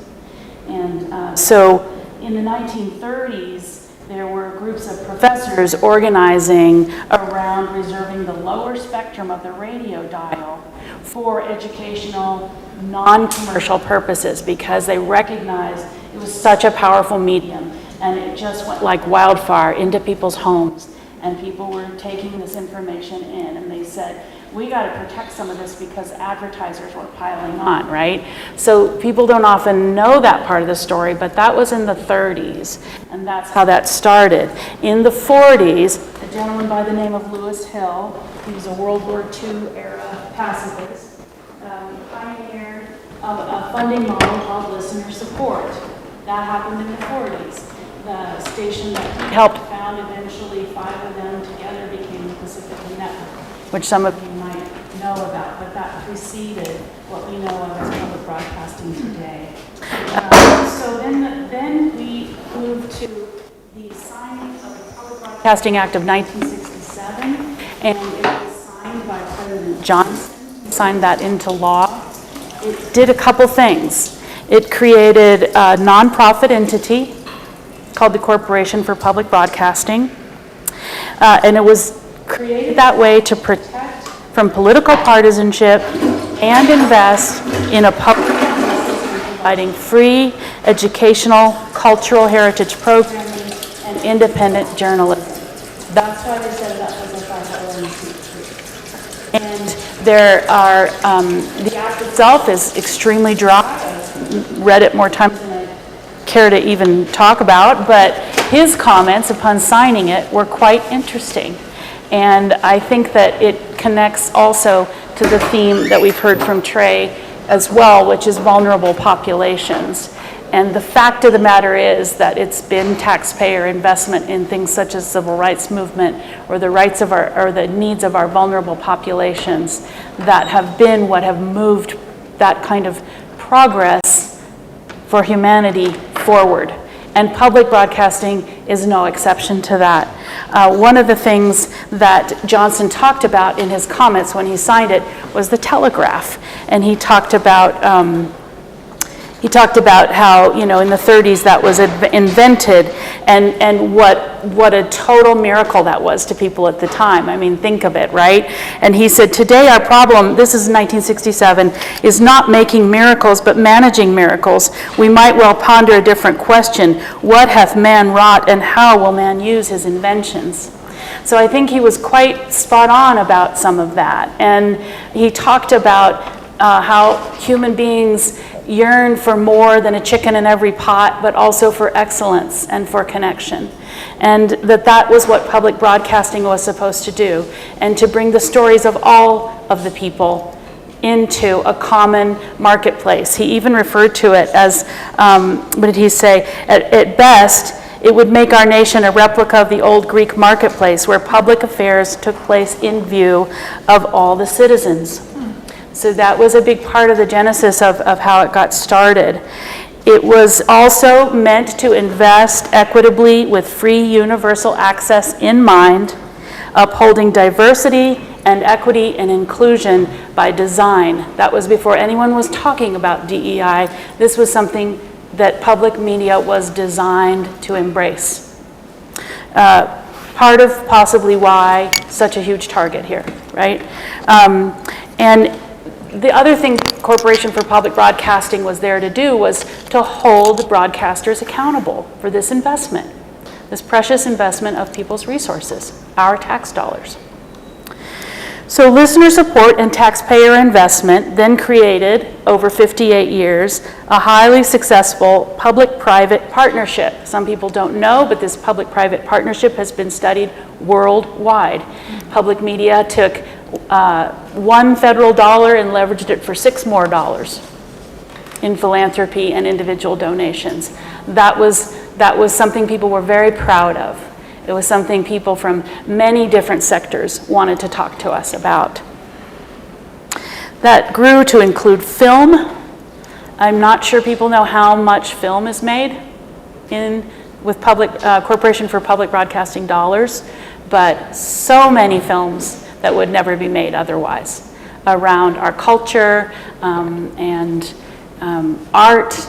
Speaker 6: And so in the 1930s, there were groups of professors organizing around reserving the lower spectrum of the radio dial for educational, non-commercial purposes because they recognized it was such a powerful medium and it just went like wildfire into people's homes and people were taking this information in and they said, we got to protect some of this because advertisers were piling on, right? So people don't often know that part of the story, but that was in the 30s, and that's how that started. In the 40s, a gentleman by the name of Lewis Hill, he was a World War II era pacifist, pioneered a funding model called listener support. That happened in the 40s. The station that he helped found, eventually 5 of them together became the Pacific Network, which some of you might know about, but that preceded what we know of as public broadcasting today. So then we moved to the signing of the Public Broadcasting Act of 1967, and it was signed by President Johnson, who signed that into law. It did a couple things. It created a nonprofit entity called the Corporation for Public Broadcasting, and it was created that way to protect from political partisanship and invest in a public providing free educational, cultural heritage programming and independent journalism. That's why they set it up as a 501c3. And there are, the act itself is extremely dry. I've read it more times than I care to even talk about, but his comments upon signing it were quite interesting. And I think that it connects also to the theme that we've heard from Trey as well, which is vulnerable populations. And the fact of the matter is that it's been taxpayer investment in things such as civil rights movement or the rights of our, or the needs of our vulnerable populations that have been what have moved that kind of progress for humanity forward. And public broadcasting is no exception to that. One of the things that Johnson talked about in his comments when he signed it was the telegraph. And he talked about how, you know, in the 30s that was invented and what a total miracle that was to people at the time. I mean, think of it, right? And he said, today our problem, this is 1967, is not making miracles but managing miracles. We might well ponder a different question. What hath man wrought and how will man use his inventions? So I think he was quite spot on about some of that. And he talked about how human beings yearn for more than a chicken in every pot, but also for excellence and for connection. And that was what public broadcasting was supposed to do, and to bring the stories of all of the people into a common marketplace. He even referred to it as, what did he say? At best, it would make our nation a replica of the old Greek marketplace where public affairs took place in view of all the citizens. So that was a big part of the genesis of how it got started. It was also meant to invest equitably with free universal access in mind, upholding diversity and equity and inclusion by design. That was before anyone was talking about DEI. This was something that public media was designed to embrace. Part of possibly why such a huge target here, right? And the other thing Corporation for Public Broadcasting was there to do was to hold broadcasters accountable for this investment, this precious investment of people's resources, our tax dollars. So listener support and taxpayer investment then created, over 58 years, a highly successful public-private partnership. Some people don't know, but this public-private partnership has been studied worldwide. Public media took $1 federal dollar and leveraged it for $6 more in philanthropy and individual donations. That was something people were very proud of. It was something people from many different sectors wanted to talk to us about. That grew to include film. I'm not sure people know how much film is made with Corporation for Public Broadcasting dollars, but so many films that would never be made otherwise around our culture and art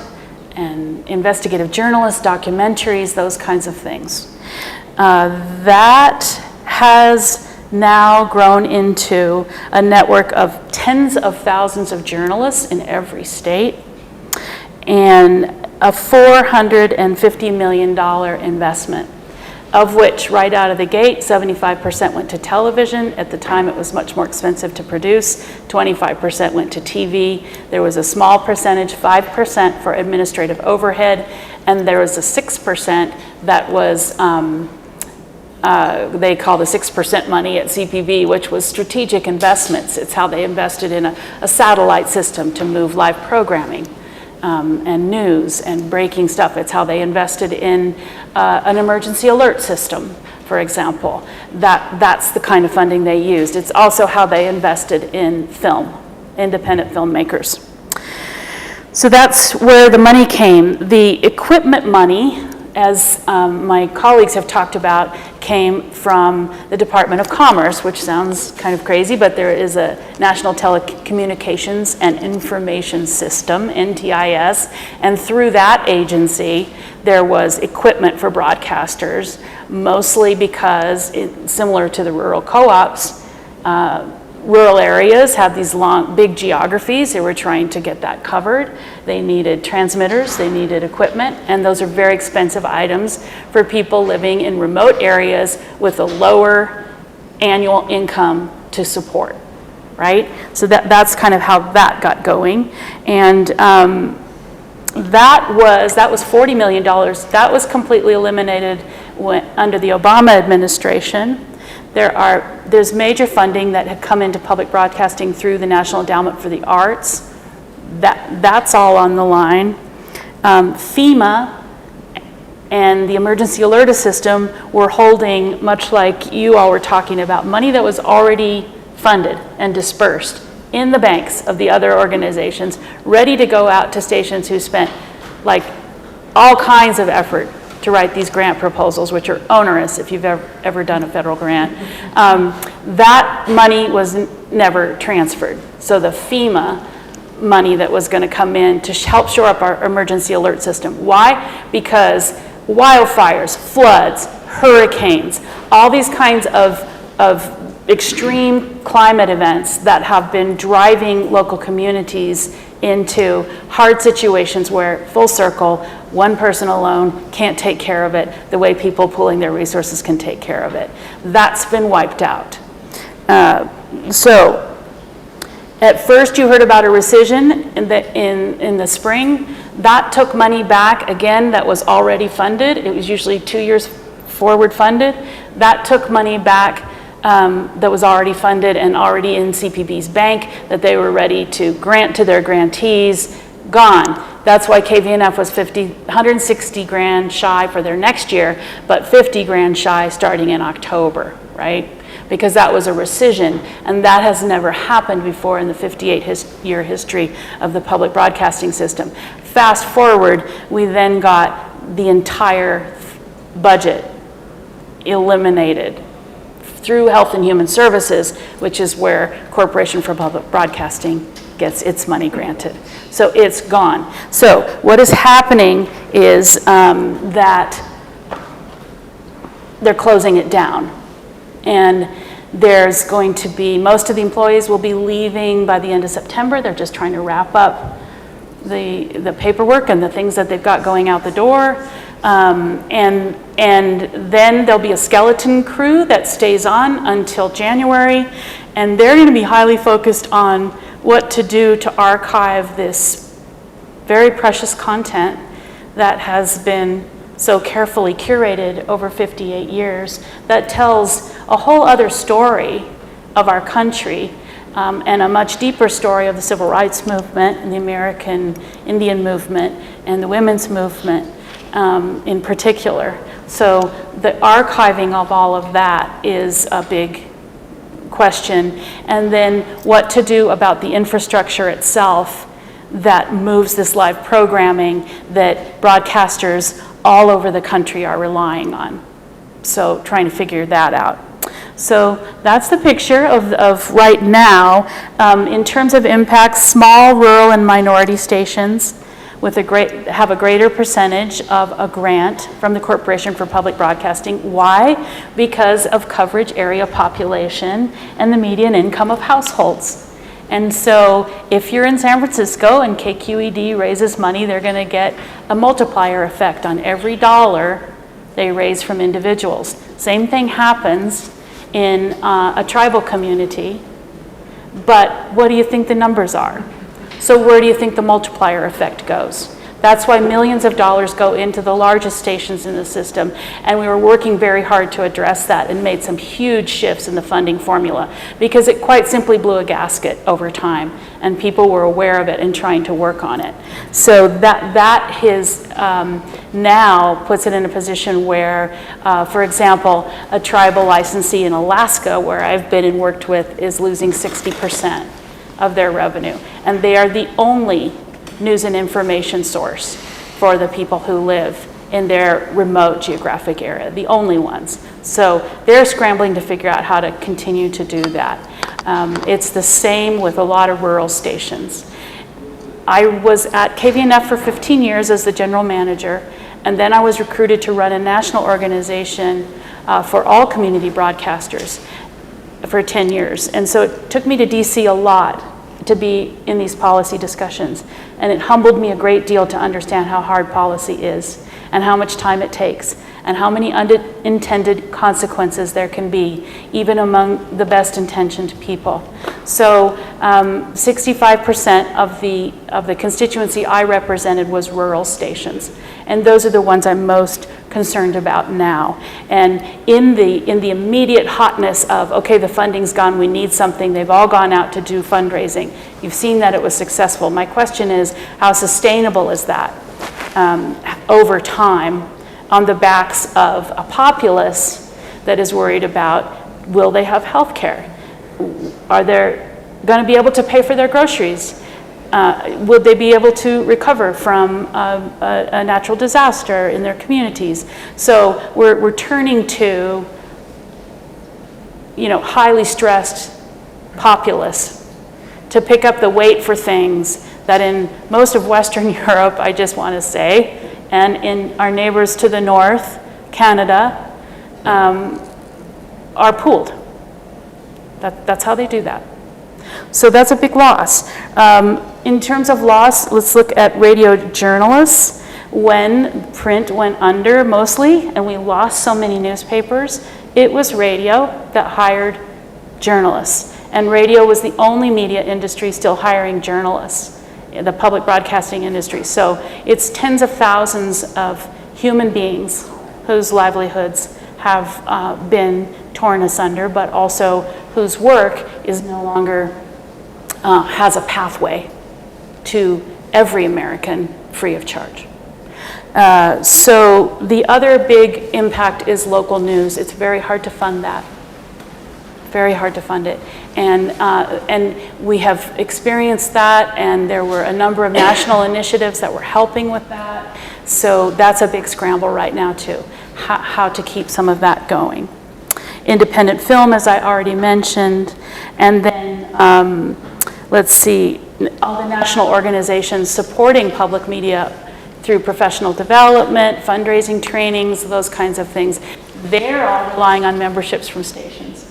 Speaker 6: and investigative journalists, documentaries, those kinds of things. That has now grown into a network of tens of thousands of journalists in every state, and a $450 million investment, of which right out of the gate, 75% went to television. At the time, it was much more expensive to produce. 25% went to TV. There was a small percentage, 5% for administrative overhead, and there was a 6% that was, they call the 6% money at CPB, which was strategic investments. It's how they invested in a satellite system to move live programming. And news and breaking stuff. It's how they invested in an emergency alert system, for example. That's the kind of funding they used. It's also how they invested in film, independent filmmakers. So that's where the money came. The equipment money, as my colleagues have talked about, came from the Department of Commerce, which sounds kind of crazy, but there is a National Telecommunications and Information System, NTIS, and through that agency, there was equipment for broadcasters, mostly because, similar to the rural co-ops, rural areas have these long, big geographies. They were trying to get that covered. They needed transmitters, they needed equipment, and those are very expensive items for people living in remote areas with a lower annual income to support, right? So that's kind of how that got going. And that was $40 million. That was completely eliminated under the Obama administration. There's major funding that had come into public broadcasting through the National Endowment for the Arts. That's all on the line. FEMA and the Emergency Alert System were holding, much like you all were talking about, money that was already funded and dispersed in the banks of the other organizations, ready to go out to stations who spent like all kinds of effort to write these grant proposals, which are onerous if you've ever done a federal grant. That money was never transferred. So the FEMA money that was going to come in to help shore up our emergency alert system. Why? Because wildfires, floods, hurricanes, all these kinds of extreme climate events that have been driving local communities into hard situations where, full circle, one person alone can't take care of it the way people pooling their resources can take care of it. That's been wiped out. So at first you heard about a rescission in the spring. That took money back, again, that was already funded. It was usually 2 years forward funded. That took money back that was already funded and already in CPB's bank that they were ready to grant to their grantees, gone. That's why KVNF was 160 grand shy for their next year, but 50 grand shy starting in October, right? Because that was a rescission, and that has never happened before in the 58-year history of the public broadcasting system. Fast forward, we then got the entire budget eliminated through Health and Human Services, which is where Corporation for Public Broadcasting gets its money granted. So it's gone. So what is happening is that they're closing it down. And there's going to be, most of the employees will be leaving by the end of September. They're just trying to wrap up the paperwork and the things that they've got going out the door. And then there'll be a skeleton crew that stays on until January, and they're going to be highly focused on what to do to archive this very precious content that has been so carefully curated over 58 years, that tells a whole other story of our country, and a much deeper story of the civil rights movement and the American Indian movement and the women's movement in particular. So the archiving of all of that is a big question. And then what to do about the infrastructure itself that moves this live programming that broadcasters all over the country are relying on. So trying to figure that out. So that's the picture of right now. In terms of impacts, small, rural, and minority stations. with have a greater percentage of a grant from the Corporation for Public Broadcasting. Why? Because of coverage area population and the median income of households. And so if you're in San Francisco and KQED raises money, they're going to get a multiplier effect on every dollar they raise from individuals. Same thing happens in a tribal community, but what do you think the numbers are? So where do you think the multiplier effect goes? That's why millions of dollars go into the largest stations in the system, and we were working very hard to address that and made some huge shifts in the funding formula because it quite simply blew a gasket over time, and people were aware of it and trying to work on it. So that is now puts it in a position where, for example, a tribal licensee in Alaska, where I've been and worked with, is losing 60% of their revenue. And they are the only news and information source for the people who live in their remote geographic area, the only ones. So they're scrambling to figure out how to continue to do that. It's the same with a lot of rural stations. I was at KVNF for 15 years as the general manager, and then I was recruited to run a national organization for all community broadcasters for 10 years. And so it took me to DC a lot to be in these policy discussions. And it humbled me a great deal to understand how hard policy is and how much time it takes and how many unintended consequences there can be, even among the best intentioned people. So 65% of the constituency I represented was rural stations. And those are the ones I'm most concerned about now. And in the immediate hotness of, okay, the funding's gone, we need something, they've all gone out to do fundraising. You've seen that it was successful. My question is, how sustainable is that over time on the backs of a populace that is worried about, will they have health care? Are they going to be able to pay for their groceries? Would they be able to recover from a natural disaster in their communities? So we're turning to, highly stressed populace to pick up the weight for things that in most of Western Europe, I just want to say, and in our neighbors to the north, Canada, are pooled. That's how they do that. So that's a big loss. In terms of loss, let's look at radio journalists. When print went under mostly, and we lost so many newspapers, it was radio that hired journalists. And radio was the only media industry still hiring journalists, the public broadcasting industry. So it's tens of thousands of human beings whose livelihoods have been torn asunder, but also whose work is no longer has a pathway to every American free of charge. So the other big impact is local news. It's very hard to fund that. Very hard to fund it. And we have experienced that, and there were a number of national initiatives that were helping with that. So that's a big scramble right now too, how to keep some of that going. Independent film, as I already mentioned, and then let's see, all the national organizations supporting public media through professional development, fundraising trainings, those kinds of things. They're all relying on memberships from stations.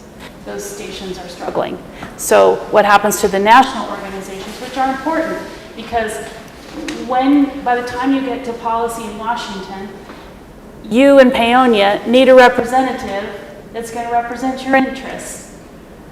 Speaker 6: Those stations are struggling. So what happens to the national organizations, which are important, because by the time you get to policy in Washington, you in Paonia need a representative that's going to represent your interests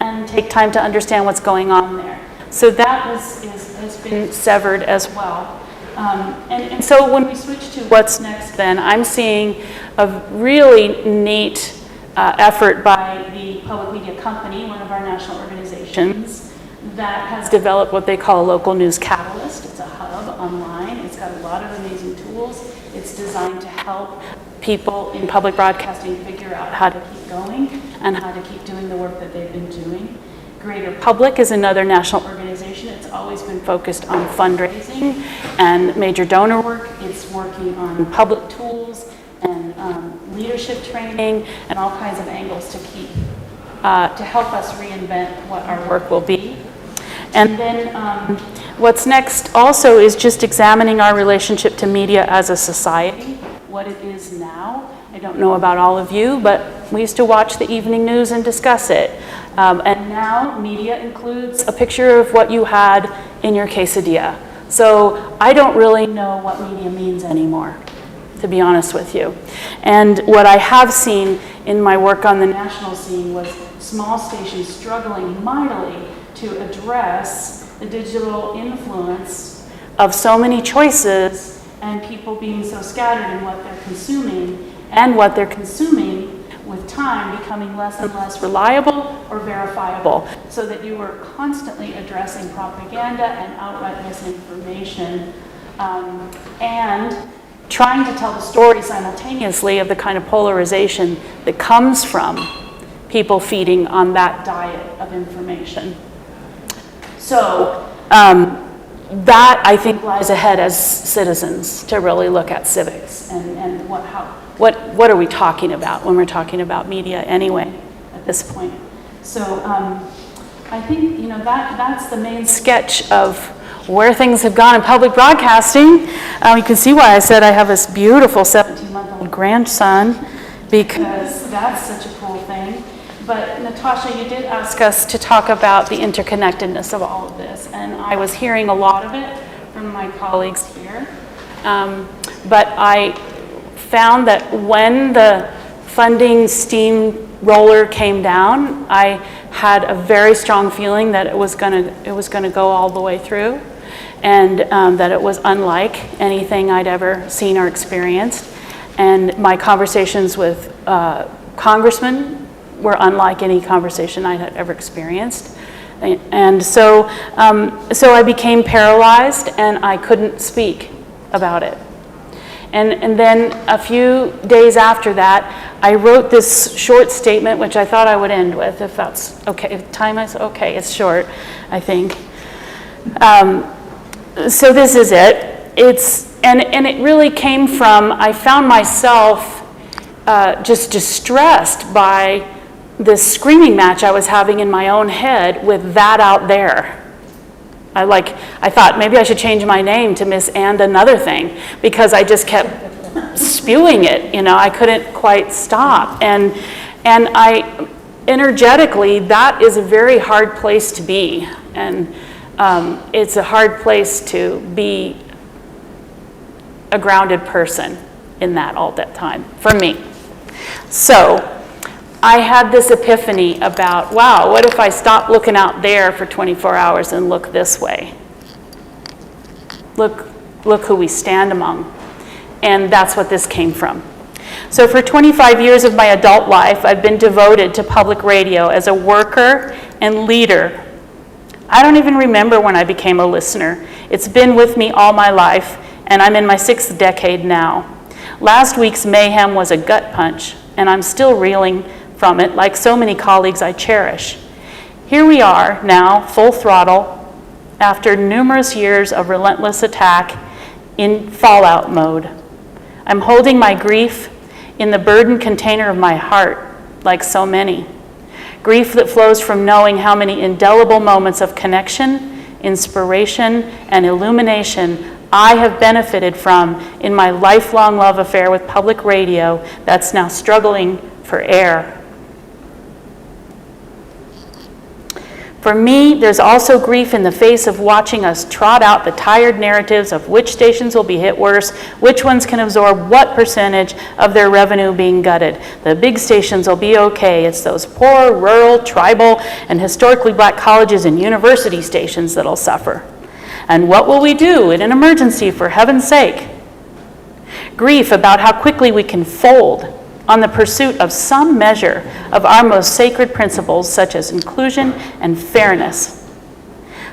Speaker 6: and take time to understand what's going on there. So that has been severed as well. And so when we switch to what's next then, I'm seeing a really neat effort by the Public Media Company, one of our national organizations, that has developed what they call a local news catalyst. It's a hub online. It's got a lot of amazing tools. It's designed to help people in public broadcasting figure out how to keep going and how to keep doing the work that they've been doing. Greater Public is another national organization. It's always been focused on fundraising and major donor work. It's working on public tools and leadership training and all kinds of angles to keep to help us reinvent what our work will be. And then What's next also is just examining our relationship to media as a society, what it is now. I don't know about all of you, but we used to watch the evening news and discuss it. And now media includes a picture of what you had in your quesadilla. So I don't really know what media means anymore, to be honest with you. And what I have seen in my work on the national scene was small stations struggling mightily to address the digital influence of so many choices and people being so scattered in what they're consuming, and what they're consuming with time becoming less and less reliable or verifiable, so that you were constantly addressing propaganda and outright misinformation, and trying to tell the story simultaneously of the kind of polarization that comes from people feeding on that diet of information. So that, I think, lies ahead as citizens to really look at civics and what are we talking about when we're talking about media anyway at this point. So I think, you know, that's the main sketch of where things have gone in public broadcasting. You can see why I said I have this beautiful 17-month-old grandson, because that's such a cool thing. But Natasha, you did ask us to talk about the interconnectedness of all of this, and I was hearing a lot of it from my colleagues here. But I found that when the funding steamroller came down, I had a very strong feeling that it was going to go all the way through, and that it was unlike anything I'd ever seen or experienced. And my conversations with congressmen were unlike any conversation I had ever experienced. And so I became paralyzed, and I couldn't speak about it. And then a few days after that, I wrote this short statement, which I thought I would end with, if that's okay. If time is okay, it's short, I think. So this is it. And it really came from, I found myself just distressed by this screaming match I was having in my own head with that out there. I thought maybe I should change my name to Miss and Another Thing, because I just kept spewing it, you know, I couldn't quite stop. And I, energetically, that is a very hard place to be. And it's a hard place to be a grounded person in that all that time, for me. So I had this epiphany about, wow, what if I stop looking out there for 24 hours and look this way? Look who we stand among. And that's what this came from. So for 25 years of my adult life, I've been devoted to public radio as a worker and leader. I don't even remember when I became a listener. It's been with me all my life, and I'm in my 6th decade now. Last week's mayhem was a gut punch, and I'm still reeling from it, like so many colleagues I cherish. Here we are now, full throttle, after numerous years of relentless attack, in fallout mode. I'm holding my grief in the burden container of my heart, like so many. Grief that flows from knowing how many indelible moments of connection, inspiration, and illumination I have benefited from in my lifelong love affair with public radio that's now struggling for air. For me, there's also grief in the face of watching us trot out the tired narratives of which stations will be hit worse, which ones can absorb what percentage of their revenue being gutted. The big stations will be okay. It's those poor, rural, tribal, and historically black colleges and university stations that'll suffer. And what will we do in an emergency, for heaven's sake? Grief about how quickly we can fold on the pursuit of some measure of our most sacred principles, such as inclusion and fairness.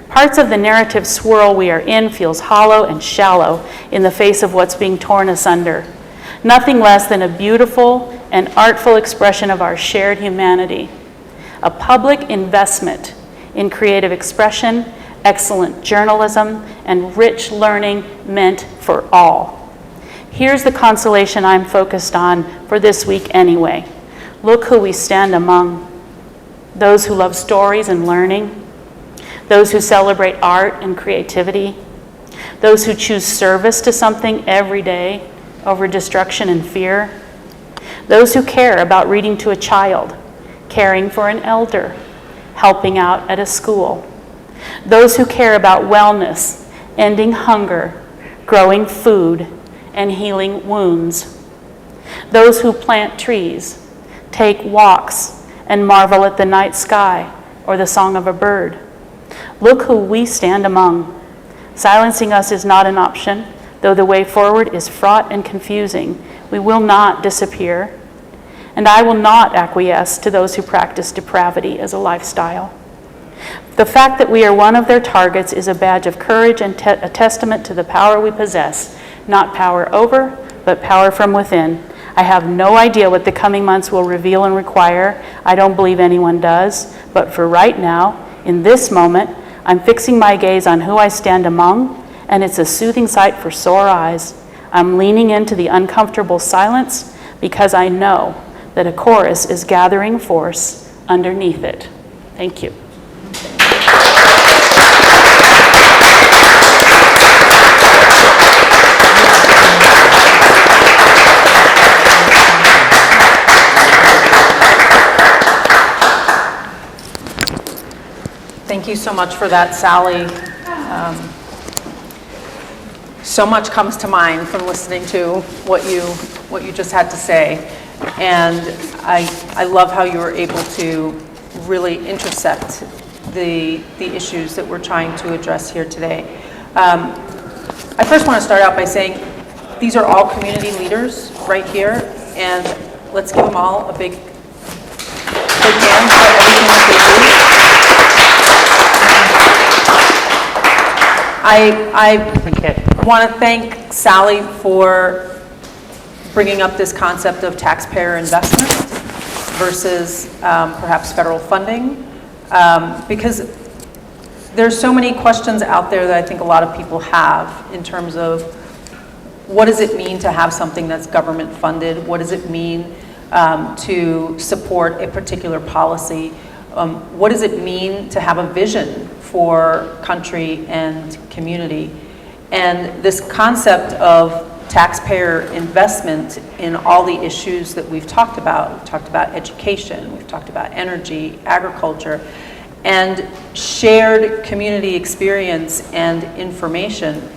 Speaker 6: Parts of the narrative swirl we are in feels hollow and shallow in the face of what's being torn asunder. Nothing less than a beautiful and artful expression of our shared humanity. A public investment in creative expression, excellent journalism, and rich learning meant for all. Here's the consolation I'm focused on for this week anyway. Look who we stand among. Those who love stories and learning. those who celebrate art and creativity, those who choose service to something every day over destruction and fear, those who care about reading to a child, caring for an elder, helping out at a school, those who care about wellness, ending hunger, growing food, and healing wounds, those who plant trees, take walks, and marvel at the night sky or the song of a bird. Look who we stand among. Silencing us is not an option, though the way forward is fraught and confusing. We will not disappear, and I will not acquiesce to those who practice depravity as a lifestyle. The fact that we are one of their targets is a badge of courage and a testament to the power we possess, not power over, but power from within. I have no idea what the coming months will reveal and require. I don't believe anyone does. But for right now, in this moment, I'm fixing my gaze on who I stand among, and it's a soothing sight for sore eyes. I'm leaning into the uncomfortable silence because I know that a chorus is gathering force underneath it. Thank you.
Speaker 1: Thank you so much for that, Sally. So much comes to mind from listening to what you just had to say. And I love how you were able to really intersect the issues that we're trying to address here today. I first want to start out by saying these are all community leaders right here, and let's give them all a big hand for everything that they do. I want to thank Sally for bringing up this concept of taxpayer investment versus perhaps federal funding, because there's so many questions out there that I think a lot of people have in terms of what does it mean to have something that's government funded? What does it mean to support a particular policy? What does it mean to have a vision for country and community? And this concept of taxpayer investment in all the issues that we've talked about. We've talked about education, we've talked about energy, agriculture, and shared community experience and information.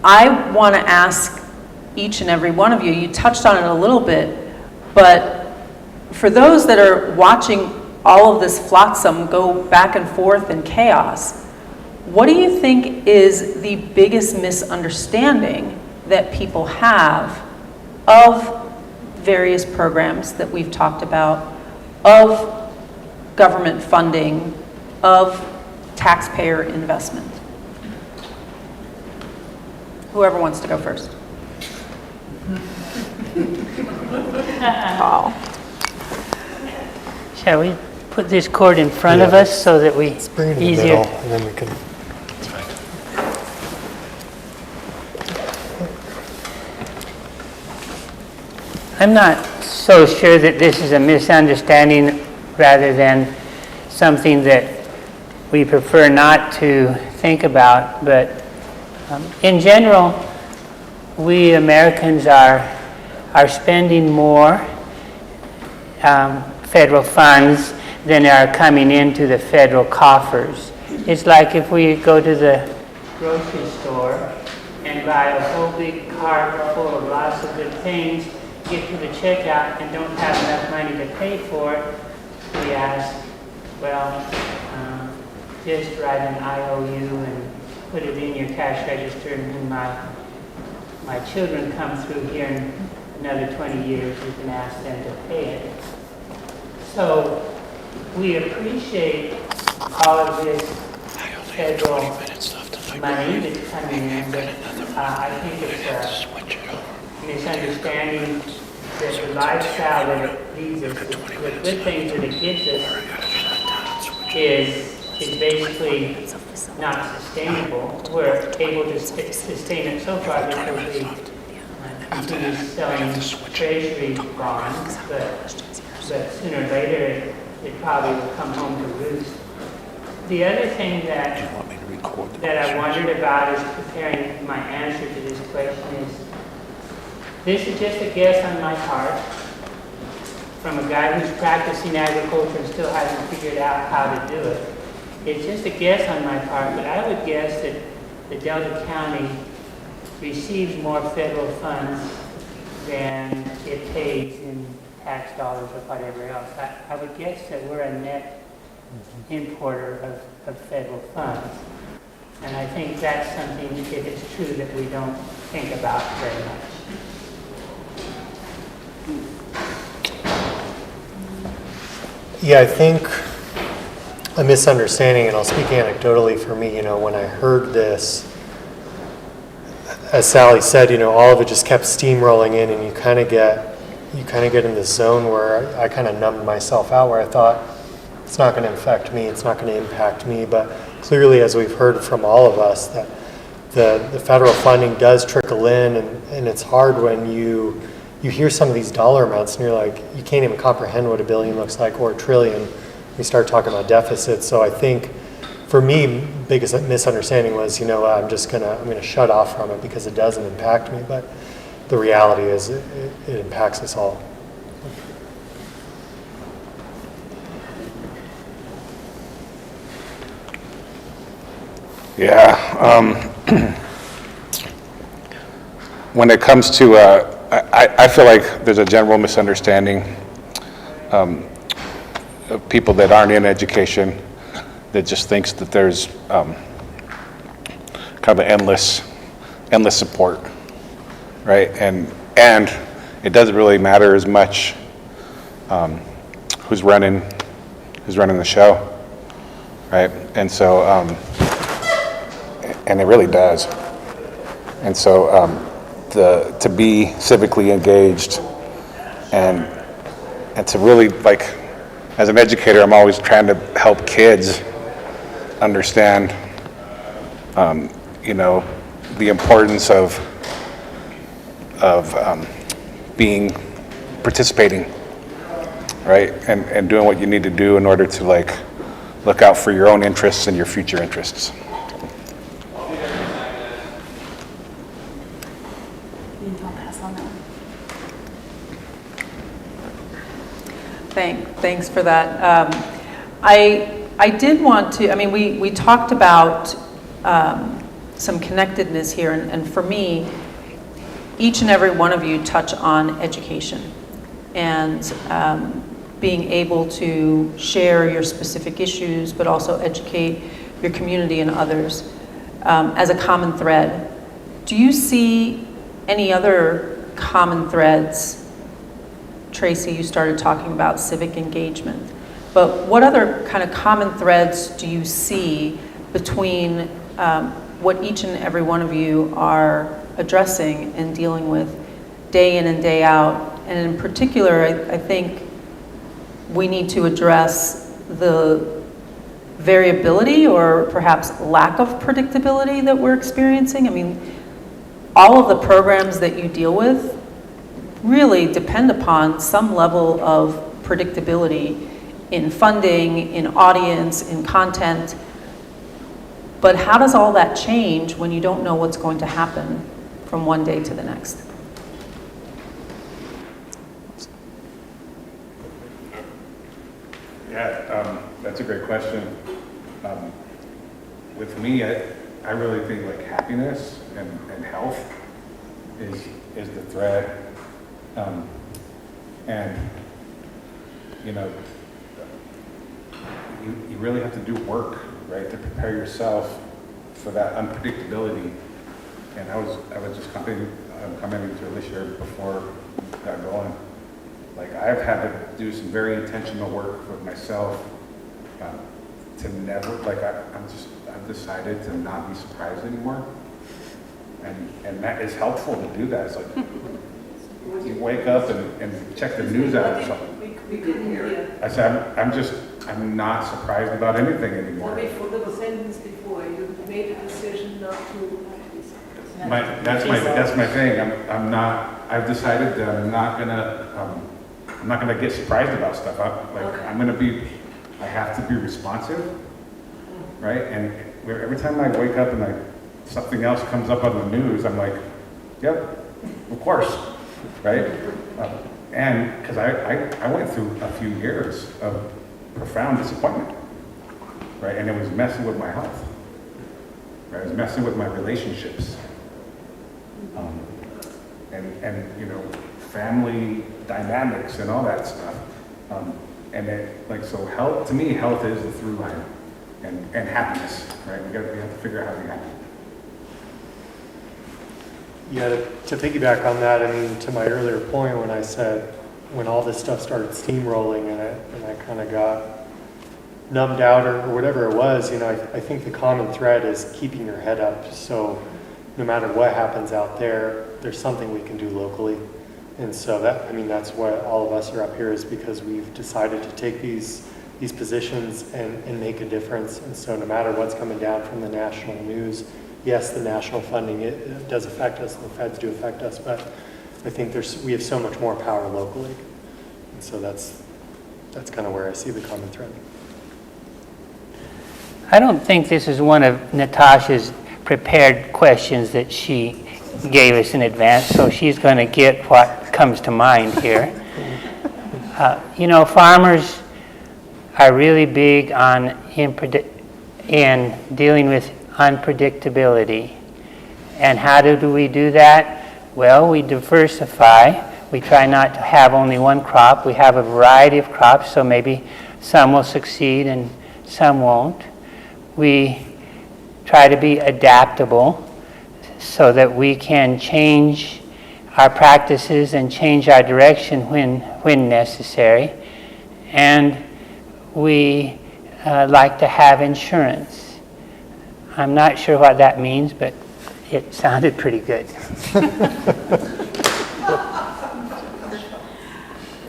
Speaker 1: I want to ask each and every one of you, you touched on it a little bit, but for those that are watching all of this flotsam go back and forth in chaos, what do you think is the biggest misunderstanding that people have of various programs that we've talked about, of government funding, of taxpayer investment? Whoever wants to go first. Paul.
Speaker 5: Shall we put this cord in front of us so that we
Speaker 4: Bring it in the
Speaker 5: easier?
Speaker 4: middle, and then we can.
Speaker 5: I'm not so sure that this is a misunderstanding rather than something that we prefer not to think about, but in general, we Americans are spending more federal funds than are coming into the federal coffers. It's like if we go to the grocery store and buy a whole big cart full of lots of good things, get to the checkout and don't have enough money to pay for it, we ask, well, just write an IOU and put it in your cash register, and when my children come through here in another 20 years, you can ask them to pay it. So we appreciate all of this federal money that's coming in, but I think it's a misunderstanding that the lifestyle that it leads us, the good things that it gives us is basically not sustainable. We're able to sustain it so far because we continue selling treasury bonds, but sooner or later it probably will come home to roost. The other thing that I wondered about is preparing my answer to this question is, this is just a guess on my part from a guy who's practicing agriculture and still hasn't figured out how to do it. It's just a guess on my part, but I would guess that the Delta County receives more federal funds than it pays in tax dollars or whatever else. I would guess that we're a net importer of federal funds. And I think that's something, if it's true, that we don't think about very much.
Speaker 4: Yeah, I think a misunderstanding, and I'll speak anecdotally for me, when I heard this, as Sally said, all of it just kept steamrolling in, and you kind of get in this zone where I kind of numbed myself out, where I thought, it's not going to affect me, it's not going to impact me, but clearly, as we've heard from all of us, that the federal funding does trickle in, and it's hard when you hear some of these dollar amounts and you're like, you can't even comprehend what $1 billion looks like or $1 trillion. We start talking about deficits. So I think for me, biggest misunderstanding was, I'm going to shut off from it because it doesn't impact me. But the reality is it impacts us all.
Speaker 2: Yeah. When it comes to, I feel like there's a general misunderstanding of people that aren't in education that just thinks that there's kind of an endless support, right? And it doesn't really matter as much who's running the show, right? And so, and it really does. And so to be civically engaged and to really, like, as an educator, I'm always trying to help kids understand, the importance of participating, right? And doing what you need to do in order to, like, look out for your own interests and your future interests.
Speaker 1: Thanks for that. I did want to, we talked about some connectedness here, and for me, each and every one of you touch on education and being able to share your specific issues, but also educate your community and others as a common thread. Do you see any other common threads? Tracy, you started talking about civic engagement, but what other kind of common threads do you see between what each and every one of you are addressing and dealing with day in and day out? And in particular, I think we need to address the variability or perhaps lack of predictability that we're experiencing. All of the programs that you deal with really depend upon some level of predictability in funding, in audience, in content. But how does all that change when you don't know what's going to happen from one day to the next?
Speaker 2: Yeah, that's a great question. With me, I really think like happiness and health is the thread. And you really have to do work, right, to prepare yourself for that unpredictability. And I was just commenting to Alicia before we got going. Like, I've had to do some very intentional work with myself to never, like, I've decided to not be surprised anymore. And that is helpful to do that. It's like, you wake up and check the news out or something.
Speaker 3: We couldn't hear.
Speaker 2: I said, I'm not surprised about anything anymore.
Speaker 3: Before the sentence before, you made a decision not to.
Speaker 2: That's my thing. I've decided that I'm not gonna get surprised about stuff. I have to be responsive right? And every time I wake up and something else comes up on the news, I'm like, yep, of course, right? And because I went through a few years of profound disappointment, right? And it was messing with my health, right? It was messing with my relationships. And you know, family dynamics and all that stuff. And it, like, so health, to me, health is the through line, and happiness, right? We have to figure out how to be happy.
Speaker 4: Yeah, to piggyback on that, I mean, to my earlier point when I said, when all this stuff started steamrolling and I kind of got numbed out or whatever it was, you know, I think the common thread is keeping your head up. So no matter what happens out there, there's something we can do locally. And so that, I mean, that's why all of us are up here, is because we've decided to take these positions and make a difference. And so no matter what's coming down from the national news, yes, the national funding, it does affect us, and the feds do affect us, but I think we have so much more power locally. And so that's kind of where I see the common thread.
Speaker 5: I don't think this is one of Natasha's prepared questions that she gave us in advance, so she's going to get what comes to mind here. You know, farmers are really big on in dealing with unpredictability. And how do we do that? Well, we diversify. We try not to have only one crop. We have a variety of crops, so maybe some will succeed and some won't. We try to be adaptable so that we can change our practices and change our direction when necessary. And we like to have insurance. I'm not sure what that means, but it sounded pretty good.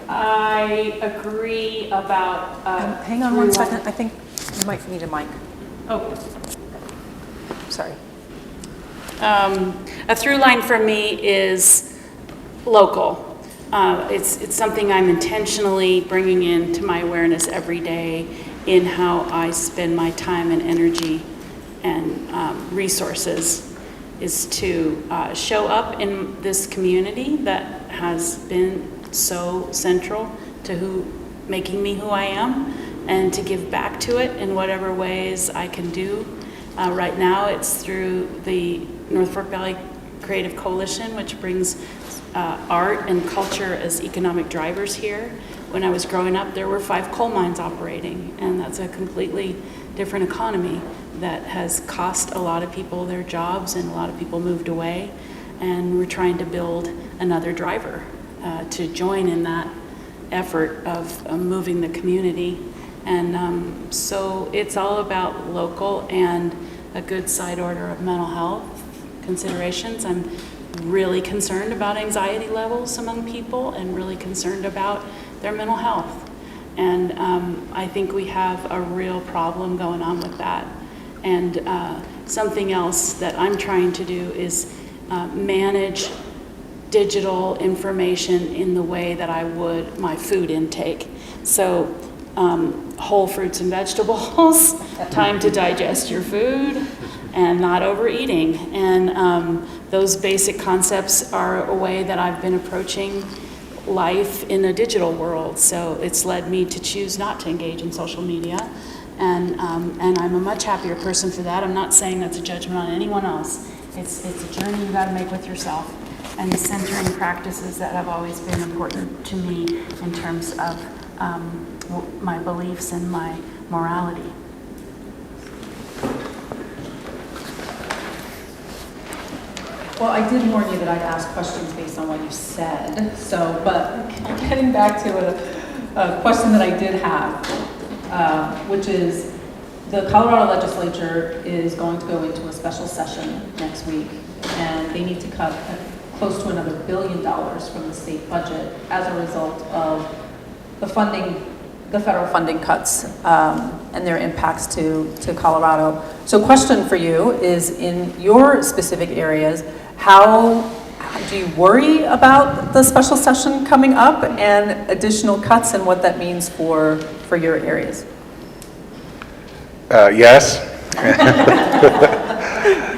Speaker 6: I agree about.
Speaker 1: Hang on one second, I think you might need a mic.
Speaker 6: Oh,
Speaker 1: Sorry.
Speaker 6: a through line for me is local. It's something I'm intentionally bringing into my awareness every day in how I spend my time and energy and resources, is to show up in this community that has been so central to making me who I am, and to give back to it in whatever ways I can do. Right now it's through the North Fork Valley Creative Coalition, which brings art and culture as economic drivers here. When I was growing up, there were 5 coal mines operating, and that's a completely different economy that has cost a lot of people their jobs, and a lot of people moved away. And we're trying to build another driver to join in that effort of moving the community. And so it's all about local and a good side order of mental health considerations. I'm really concerned about anxiety levels among people, and really concerned about their mental health. And I think we have a real problem going on with that. And something else that I'm trying to do is manage digital information in the way that I would my food intake. So whole fruits and vegetables, time to digest your food, and not overeating. And those basic concepts are a way that I've been approaching life in a digital world. So it's led me to choose not to engage in social media. And I'm a much happier person for that. I'm not saying that's a judgment on anyone else. It's a journey you gotta make with yourself, and centering practices that have always been important to me in terms of my beliefs and my morality.
Speaker 1: Well, I did warn you that I'd ask questions based on what you said, so, but getting back to a question that I did have, which is, the Colorado legislature is going to go into a special session next week, and they need to cut close to another $1 billion from the state budget as a result of the federal funding cuts and their impacts to Colorado. So question for you is, in your specific areas, how do you worry about the special session coming up and additional cuts, and what that means for your areas?
Speaker 2: Yes,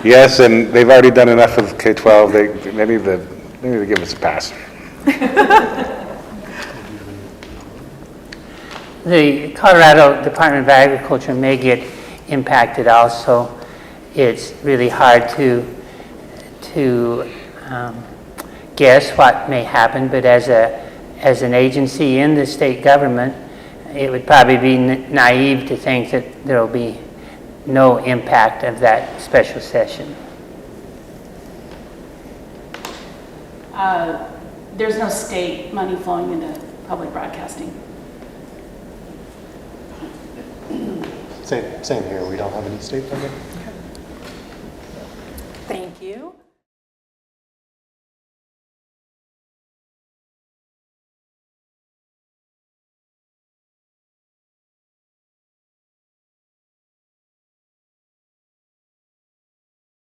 Speaker 2: Yes, and they've already done enough with K-12, they need to give us a pass.
Speaker 5: The Colorado Department of Agriculture may get impacted also. It's really hard to guess what may happen, but as an agency in the state government, it would probably be naive to think that there will be no impact of that special session.
Speaker 6: There's no state money flowing into public broadcasting.
Speaker 4: Same here, we don't have any state funding.
Speaker 1: Thank you.